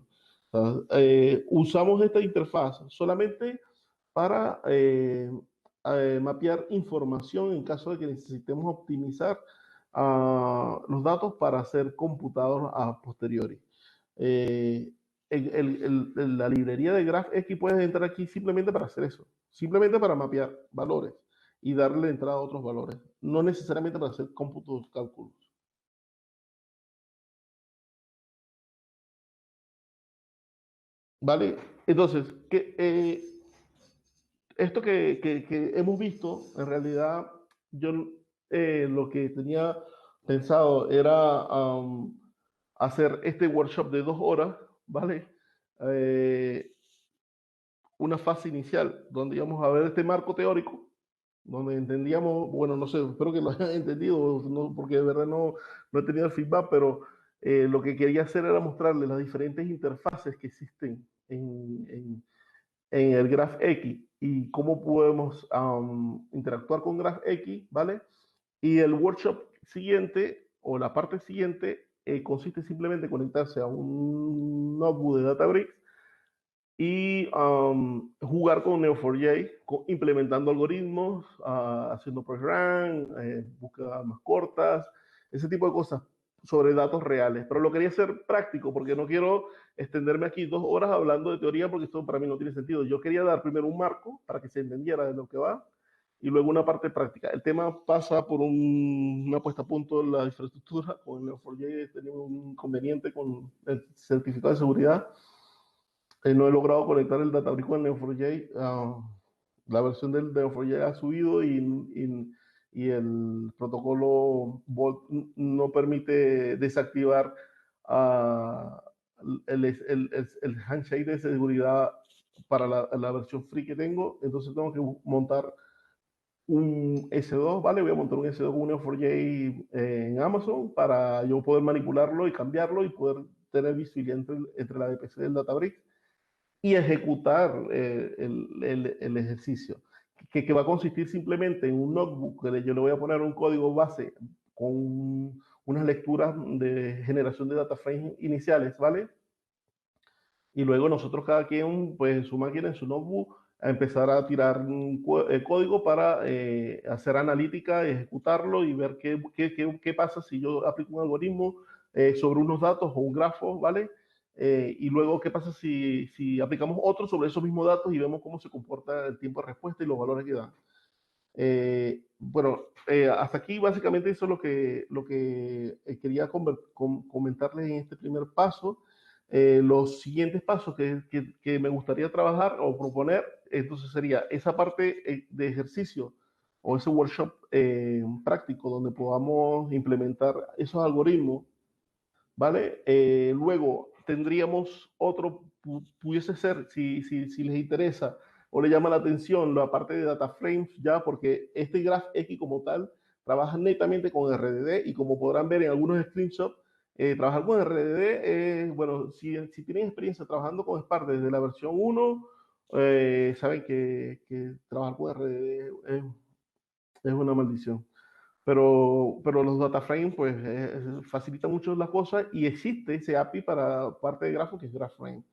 O sea, usamos esta interfaz solamente para mapear información en caso de que necesitemos optimizar los datos para ser computados a posteriori. Eh, la librería de GraphX puedes entrar aquí simplemente para hacer eso, simplemente para mapear valores y darle entrada a otros valores, no necesariamente para hacer cómputos, cálculos. ¿Vale? Entonces, esto que hemos visto, en realidad, yo lo que tenía pensado era hacer este workshop de 2 horas, ¿vale? Una fase inicial, donde íbamos a ver este marco teórico, donde entendíamos, bueno, no sé, espero que lo hayan entendido, no, porque de verdad no he tenido el feedback, pero lo que quería hacer era mostrarles las diferentes interfaces que existen en el GraphX y cómo podemos interactuar con GraphX, ¿vale? Y el workshop siguiente, o la parte siguiente, consiste simplemente en conectarse a un notebook de Databricks y jugar con Neo4j, implementando algoritmos, haciendo program, búsquedas más cortas, ese tipo de cosas sobre datos reales. Pero lo quería hacer práctico porque no quiero extenderme aquí 2 horas hablando de teoría porque esto para mí no tiene sentido. Yo quería dar primero un marco para que se entendiera de lo que va y luego una parte práctica. El tema pasa por una puesta a punto de la infraestructura. Con Neo4j tenemos un inconveniente con el certificado de seguridad. No he logrado conectar el Databricks con Neo4j. La versión del Neo4j ha subido y el protocolo Vault no permite desactivar el handshake de seguridad para la versión free que tengo. Entonces tengo que montar un S2, ¿vale? Voy a montar un S2 con un Neo4j en Amazon para yo poder manipularlo y cambiarlo y poder tener visibilidad entre la DPC del Databricks y ejecutar el ejercicio, que va a consistir simplemente en un notebook que yo le voy a poner un código base con unas lecturas de generación de data frames iniciales, ¿vale? Y luego nosotros cada quien, pues en su máquina, en su notebook, a empezar a tirar código para hacer analítica, ejecutarlo y ver qué pasa si yo aplico un algoritmo sobre unos datos o un grafo, ¿vale? Y luego, ¿qué pasa si aplicamos otro sobre esos mismos datos y vemos cómo se comporta el tiempo de respuesta y los valores que dan? Bueno, hasta aquí básicamente eso es lo que quería comentarles en este primer paso. Los siguientes pasos que me gustaría trabajar o proponer, entonces sería esa parte de ejercicio o ese workshop práctico donde podamos implementar esos algoritmos, ¿vale? Luego tendríamos otro, pudiese ser, si les interesa o le llama la atención la parte de data frames, ya, porque este GraphX como tal trabaja netamente con RDD y como podrán ver en algunos screenshots, trabajar con RDD, bueno, si tienen experiencia trabajando con Spark desde la versión 1, saben que trabajar con RDD es una maldición. Pero los data frames pues facilita mucho las cosas y existe ese API para parte de grafos que es GraphFrame,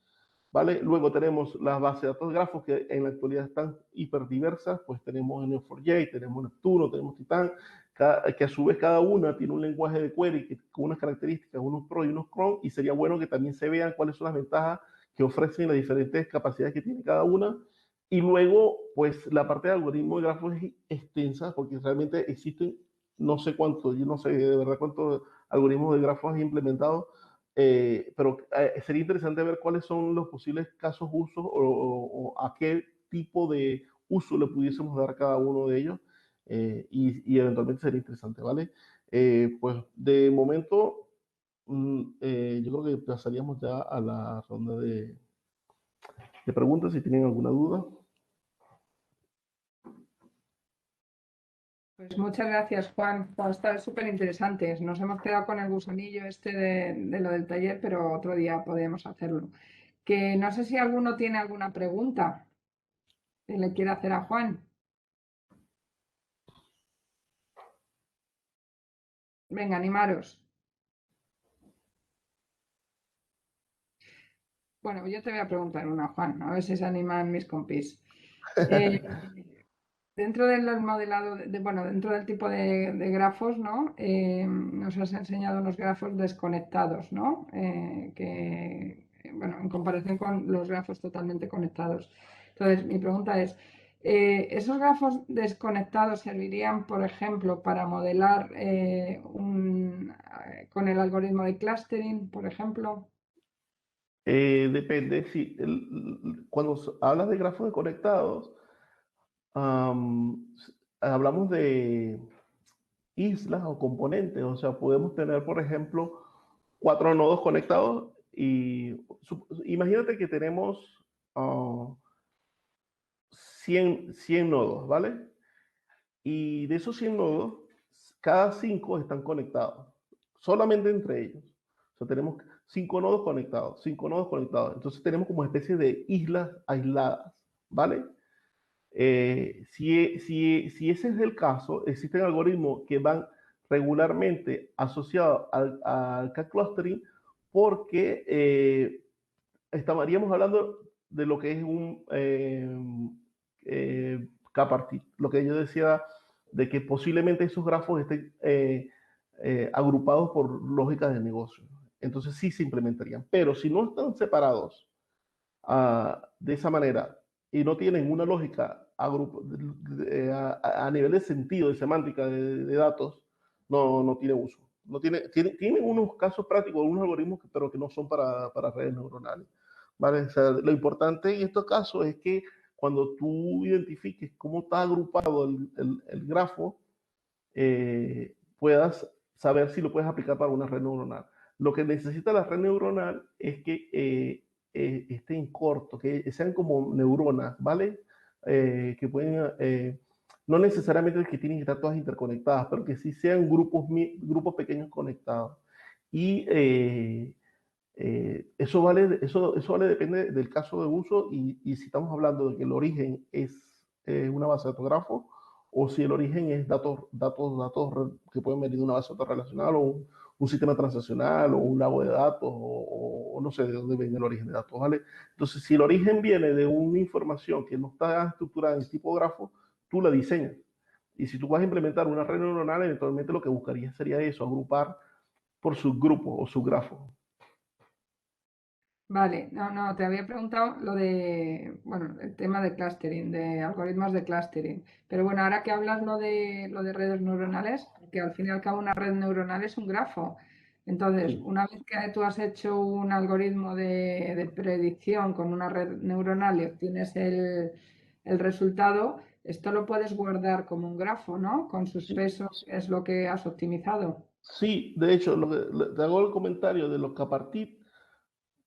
¿vale? Luego tenemos las bases de datos de grafos que en la actualidad están hiperdiversas, pues tenemos Neo4j, tenemos Neptuno, tenemos Titan, que a su vez cada una tiene un lenguaje de query con unas características, unos pros y unos cons, y sería bueno que también se vean cuáles son las ventajas que ofrecen las diferentes capacidades que tiene cada una. Y luego, pues la parte de algoritmo de grafos es extensa porque realmente existen no sé cuánto, yo no sé de verdad cuántos algoritmos de grafos has implementado, pero sería interesante ver cuáles son los posibles casos usos o a qué tipo de uso le pudiésemos dar a cada uno de ellos y eventualmente sería interesante, ¿vale? Pues de momento yo creo que pasaríamos ya a la ronda de preguntas si tienen alguna duda. Pues muchas gracias, Juan. Está súper interesante. Nos hemos quedado con el gusanillo este de lo del taller, pero otro día podemos hacerlo. Que no sé si alguno tiene alguna pregunta que le quiera hacer a Juan. Venga, animaros. Bueno, yo te voy a preguntar una, Juan, a ver si se animan mis compis. Dentro del modelado, bueno, dentro del tipo de grafos, ¿no? Nos has enseñado unos grafos desconectados, ¿no? Bueno, en comparación con los grafos totalmente conectados. Entonces, mi pregunta es, ¿esos grafos desconectados servirían, por ejemplo, para modelar con el algoritmo de clustering, por ejemplo? Depende, cuando hablas de grafos desconectados, hablamos de islas o componentes, o sea, podemos tener, por ejemplo, 4 nodos conectados y imagínate que tenemos 100 nodos, ¿vale? Y de esos 100 nodos, cada 5 están conectados, solamente entre ellos. O sea, tenemos 5 nodos conectados, 5 nodos conectados. Entonces tenemos como especie de islas aisladas, ¿vale? Si ese es el caso, existen algoritmos que van regularmente asociados al clustering porque estaríamos hablando de lo que es un K-partit, lo que yo decía de que posiblemente esos grafos estén agrupados por lógicas de negocio. Entonces sí se implementarían, pero si no están separados de esa manera y no tienen una lógica a nivel de sentido, de semántica, de datos, no tiene uso. No tiene unos casos prácticos, unos algoritmos, pero que no son para redes neuronales. ¿Vale? O sea, lo importante en estos casos es que cuando tú identifiques cómo está agrupado el grafo, puedas saber si lo puedes aplicar para una red neuronal. Lo que necesita la red neuronal es que estén cortos, que sean como neuronas, ¿vale? Que pueden, no necesariamente que tienen que estar todas interconectadas, pero que sí sean grupos pequeños conectados. Y eso vale, depende del caso de uso y si estamos hablando de que el origen es una base de datos grafo o si el origen es datos que pueden venir de una base de datos relacional o un sistema transaccional o un lago de datos o no sé de dónde viene el origen de datos, ¿vale? Entonces, si el origen viene de una información que no está estructurada en tipo grafo, tú la diseñas. Y si tú vas a implementar una red neuronal, eventualmente lo que buscarías sería eso, agrupar por subgrupo o subgrafo. Vale, no, te había preguntado lo de, bueno, el tema de clustering, de algoritmos de clustering. Pero bueno, ahora que hablas lo de redes neuronales, que al fin y al cabo una red neuronal es un grafo. Entonces, Sí. una vez que tú has hecho un algoritmo de predicción con una red neuronal y obtienes el resultado, esto lo puedes guardar como un grafo, ¿no? Con sus Sí, pesos, es lo que has optimizado. sí, de hecho, te hago el comentario de los Capartit,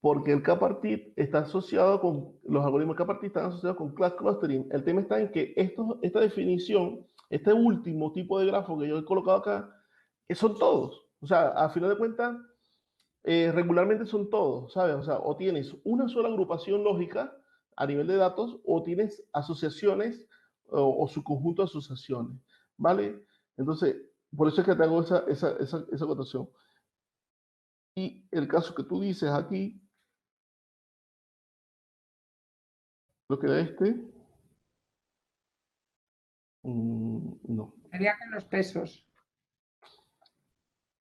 porque el Capartit está asociado con, los algoritmos Capartit están asociados con class clustering. El tema está en que esta definición, este último tipo de grafo que yo he colocado acá, son todos. O sea, a final de cuentas, regularmente son todos, ¿sabes? O sea, o tienes una sola agrupación lógica a nivel de datos, o tienes asociaciones o su conjunto de asociaciones, ¿vale? Entonces, por eso es que te hago esa acotación. Y el caso que tú dices aquí, lo que da no, Sería con los pesos.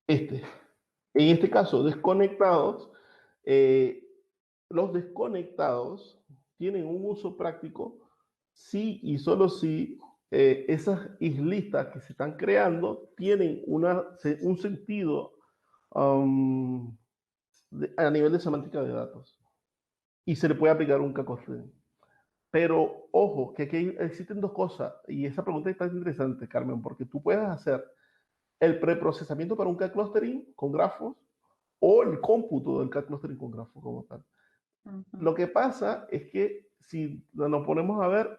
este. En este caso, desconectados, eh, los desconectados tienen un uso práctico si y solo si esas islitas que se están creando tienen un sentido a nivel de semántica de datos y se le puede aplicar un cacostring. Pero ojo, que aquí existen dos cosas y esa pregunta está interesante, Carmen, porque tú puedes hacer el preprocesamiento para un K-clustering con grafos o el cómputo del K-clustering con grafos como tal. Lo que pasa es que si nos ponemos a ver,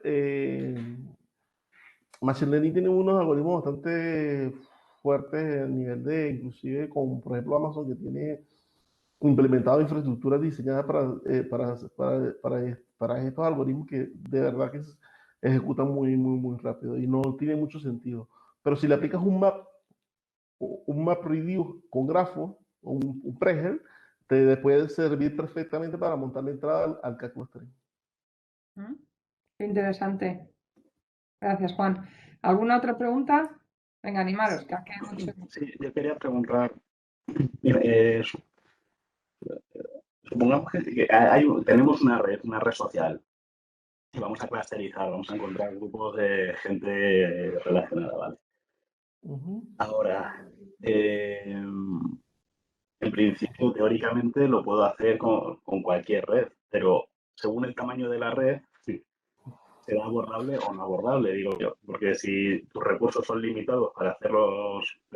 Machine Learning tiene unos algoritmos bastante fuertes a nivel de, inclusive con, por ejemplo, Amazon, que tiene implementado infraestructuras diseñadas para estos algoritmos que de verdad que ejecutan muy rápido y no tiene mucho sentido. Pero si le aplicas un map reduce con grafos, o un pregel, te puede servir perfectamente para montar la entrada al K-clustering. Qué interesante. Gracias, Juan. ¿Alguna otra pregunta? Venga, animaros, que aquí hay mucho. Sí, yo quería preguntar, mira, supongamos que tenemos una red social y vamos a clusterizar, vamos a encontrar grupos de gente relacionada, ¿vale? Ahora, en principio, teóricamente, lo puedo hacer con cualquier red, pero según el tamaño de la red, sí, será abordable o no abordable, digo yo. Porque si tus recursos son limitados para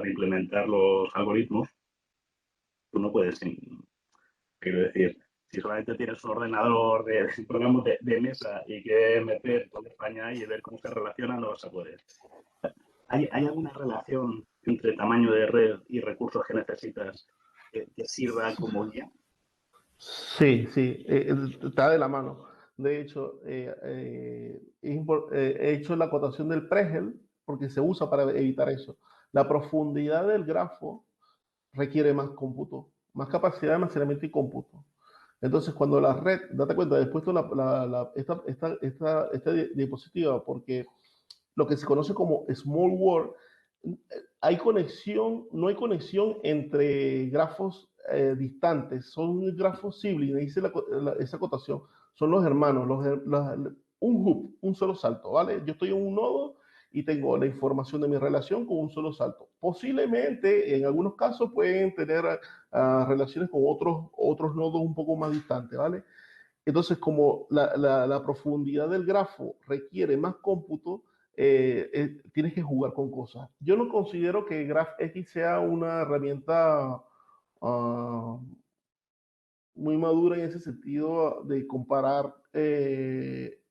implementar los algoritmos, tú no puedes, quiero decir, si solamente tienes un ordenador programas de mesa y que meter toda España y ver cómo se relacionan, no vas a poder. ¿Hay alguna relación entre tamaño de red y recursos que necesitas que sirva como guía? Sí, sí, está de la mano. De hecho, he hecho la acotación del pregel porque se usa para evitar eso. La profundidad del grafo requiere más cómputo, más capacidad de almacenamiento y cómputo. Entonces, cuando la red, date cuenta, después de esta diapositiva, porque lo que se conoce como small world, hay conexión, no hay conexión entre grafos distantes, son grafos siblings, dice esa acotación, son los hermanos, un hoop, un solo salto, ¿vale? Yo estoy en un nodo y tengo la información de mi relación con un solo salto. Posiblemente, en algunos casos, pueden tener relaciones con otros nodos un poco más distantes, ¿vale? Entonces, como la profundidad del grafo requiere más cómputo, tienes que jugar con cosas. Yo no considero que GraphX sea una herramienta muy madura en ese sentido de comparar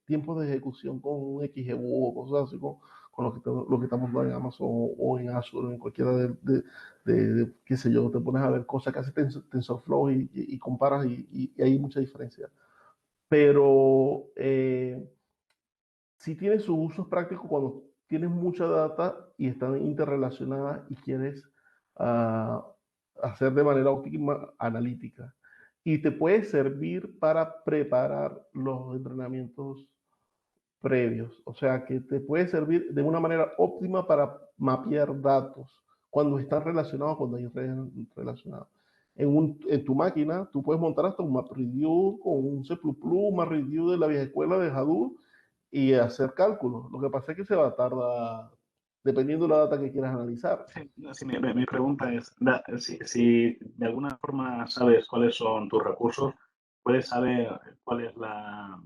tiempos de ejecución con un XGBoost o cosas así con lo que estamos viendo en Amazon o en Azure o en cualquiera qué sé yo, te pones a ver cosas que hace TensorFlow y comparas y hay mucha diferencia. Pero sí tiene sus usos prácticos cuando tienes mucha data y están interrelacionadas y quieres hacer de manera óptima analítica. Y te puede servir para preparar los entrenamientos previos. O sea, que te puede servir de una manera óptima para mapear datos cuando están relacionados, cuando hay redes relacionadas. En tu máquina, tú puedes montar hasta un MapReduce con un C++, un MapReduce de la vieja escuela de Hadoop y hacer cálculos. Lo que pasa es que se va a tardar dependiendo de la data que quieras analizar. Sí, sí, mi pregunta es, si de alguna forma sabes cuáles son tus recursos, puedes saber cuál es la-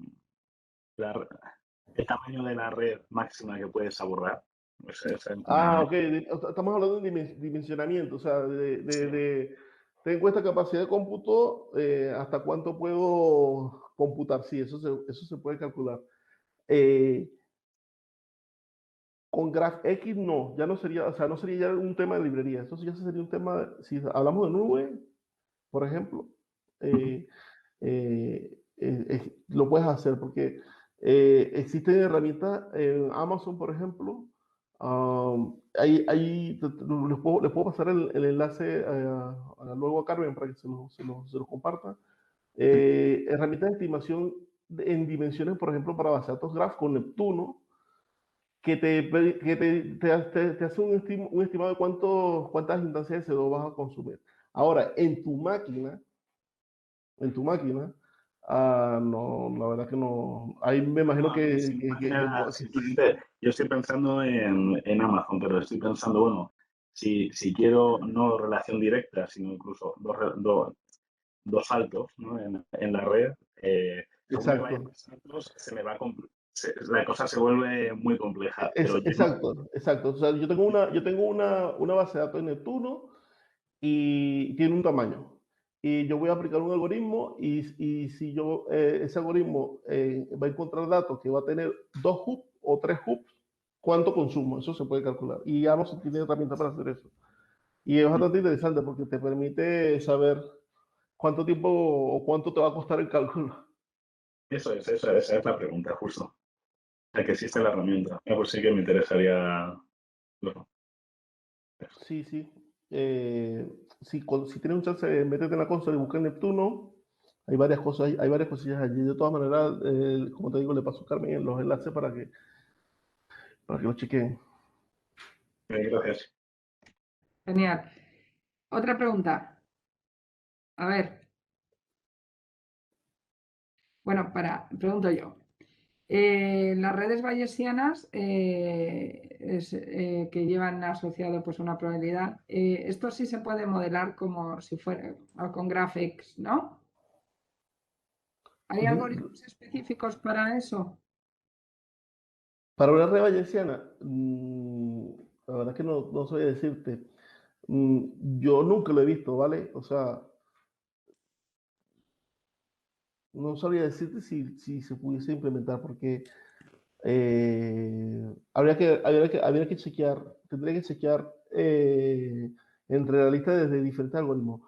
el tamaño de la red máxima que puedes abordar. Esa es Ok, estamos hablando de dimensionamiento, o sea, sí. tengo esta capacidad de cómputo, hasta cuánto puedo computar. Sí, eso se puede calcular. Eh, con GraphX no, ya no sería, o sea, no sería ya un tema de librería, eso ya sería un tema, si hablamos de nube, por ejemplo, Ujú. lo puedes hacer porque existen herramientas en Amazon, por ejemplo. Les puedo pasar el enlace luego a Carmen para que se lo comparta. Herramientas de estimación en dimensiones, por ejemplo, para base de datos graph con Neptuno, te hace un estimado de cuántas instancias de CO2 vas a consumir. Ahora, en tu máquina, no, la verdad que no. Ahí me imagino No, simplemente yo estoy pensando en Amazon, pero estoy pensando, bueno, si quiero no relación directa, sino incluso dos saltos, ¿no? en la red, según me vayan exacto, más saltos, la cosa se vuelve muy compleja. Pero yo no. exacto. O sea, yo tengo una base de datos en Neptuno y tiene un tamaño. Y yo voy a aplicar un algoritmo y si ese algoritmo va a encontrar datos que va a tener 2 hoops o 3 hoops, ¿cuánto consumo? Eso se puede calcular. Y Amazon tiene herramientas para hacer eso. Y es bastante interesante porque te permite saber cuánto tiempo o cuánto te va a costar el cálculo. Esa es la pregunta, justo. La que existe la herramienta. Pues sí que me interesaría. Bueno, Sí, sí. Si tienes un chance, métete en la consola y busca en Neptuno. Hay varias cosillas allí. De todas maneras, como te digo, le paso a Carmen los enlaces para que lo chequen. gracias. Genial. Otra pregunta. A ver, bueno, pregunto yo. Las redes bayesianas que llevan asociado pues una probabilidad, esto sí se puede modelar como si fuera con GraphX, ¿no? ¿Hay Ujú. algoritmos específicos para eso? Para una red bayesiana, la verdad que no sabía decirte. Yo nunca lo he visto, ¿vale? O sea, no sabría decirte si se pudiese implementar porque habría que chequear, tendría que chequear entre la lista desde diferentes algoritmos.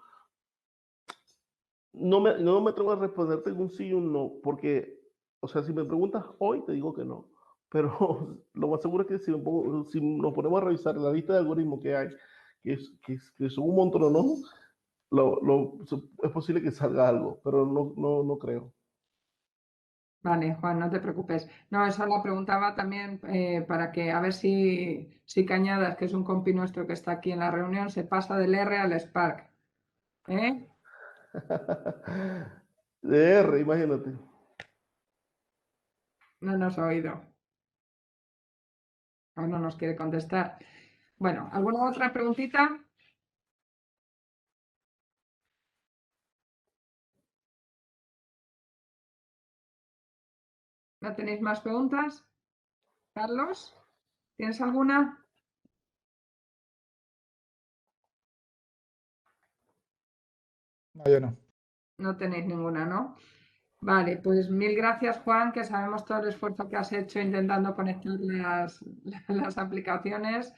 No me atrevo a responderte un sí y un no, porque, o sea, si me preguntas hoy, te digo que no. Pero lo más seguro es que si nos ponemos a revisar la lista de algoritmos que hay, que son un montón, ¿no? Es posible que salga algo, pero no creo. Vale, Juan, no te preocupes. No, eso la preguntaba también para que a ver si Cañadas, que es un compi nuestro que está aquí en la reunión, se pasa del R al Spark. ¿Eh? DR, imagínate. No nos ha oído o no nos quiere contestar. Bueno, ¿alguna otra preguntita? ¿No tenéis más preguntas? Carlos, ¿tienes alguna? No, yo no. No tenéis ninguna, ¿no? Vale, pues mil gracias, Juan, que sabemos todo el esfuerzo que has hecho intentando conectar las aplicaciones.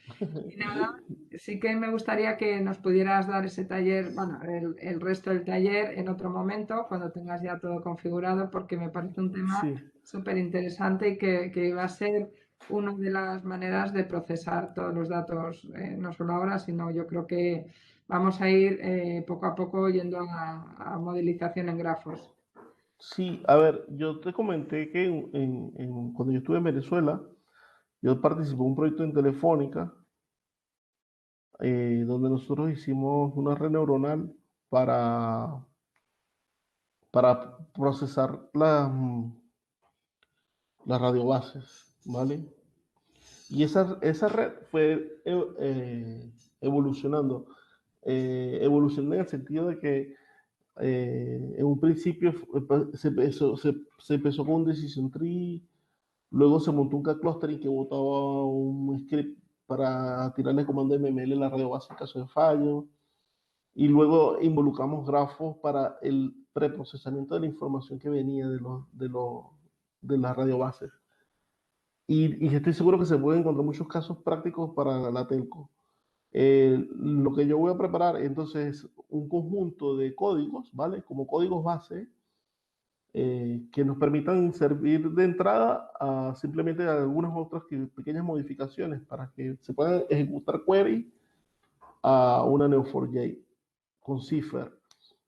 Y nada, sí que me gustaría que nos pudieras dar ese taller, bueno, el resto del taller en otro momento, cuando tengas ya todo configurado, porque me parece un tema Sí, súper interesante y que va a ser una de las maneras de procesar todos los datos, no solo ahora, sino yo creo que vamos a ir poco a poco yendo a modelización en grafos. sí, a ver, yo te comenté que cuando yo estuve en Venezuela, yo participé en un proyecto en Telefónica donde nosotros hicimos una red neuronal para, para procesar las radiobases, ¿vale? Y esa red fue evolucionando. Evolucionó en el sentido de que en un principio se empezó con un decision tree, luego se montó un K-clustering que botaba un script para tirarle comando MML a la radio base en caso de fallo, y luego involucramos grafos para el preprocesamiento de la información que venía de las radio bases. Y estoy seguro que se pueden encontrar muchos casos prácticos para la telco. Lo que yo voy a preparar entonces es un conjunto de códigos, ¿vale? Como códigos base, que nos permitan servir de entrada a simplemente algunas otras pequeñas modificaciones para que se puedan ejecutar query a una Neo4j con Cipher.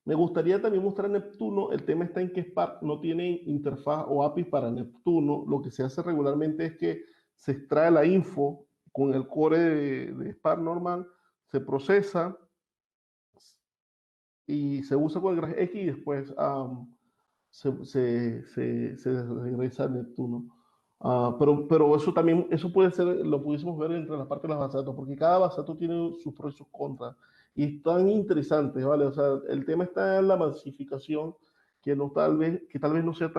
Me gustaría también mostrar Neptuno. El tema está en que Spark no tiene interfaz o API para Neptuno. Lo que se hace regularmente es que se extrae la info con el core de Spark normal, se procesa y se usa con el GraphX y después se regresa a Neptuno. Pero eso también, eso puede ser, lo pudiésemos ver entre las partes de las bases de datos, porque cada base de datos tiene sus pros y sus contras. Y están interesantes, ¿vale? O sea, el tema está en la masificación, que tal vez no sea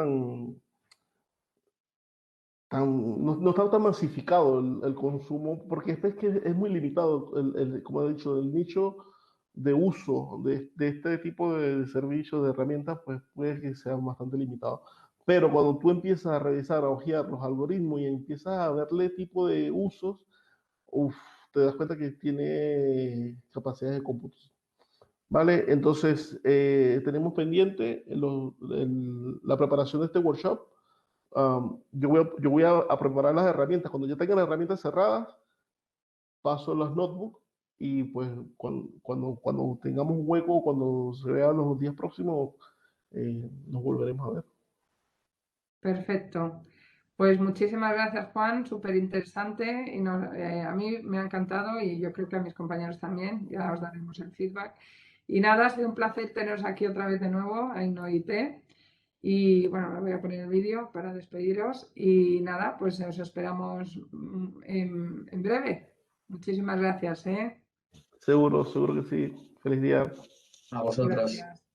no está tan masificado el consumo, porque es que es muy limitado, como he dicho, el nicho de uso de este tipo de servicios, de herramientas, pues puede que sea bastante limitado. Pero cuando tú empiezas a revisar, a hojear los algoritmos y empiezas a verle tipo de usos, uf, te das cuenta que tiene capacidades de cómputo. ¿Vale? Entonces, tenemos pendiente la preparación de este workshop. Yo voy a preparar las herramientas. Cuando ya tenga las herramientas cerradas, paso las notebooks y pues cuando tengamos un hueco, cuando se vean los días próximos, nos volveremos a ver. Perfecto. Pues muchísimas gracias, Juan, súper interesante y a mí me ha encantado y yo creo que a mis compañeros también, ya os daremos el feedback. Y nada, ha sido un placer teneros aquí otra vez de nuevo en OIT y bueno, ahora voy a poner el vídeo para despediros y nada, pues os esperamos en breve. Muchísimas gracias, ¿eh? Seguro que sí. Feliz día. A vosotros. Gracias.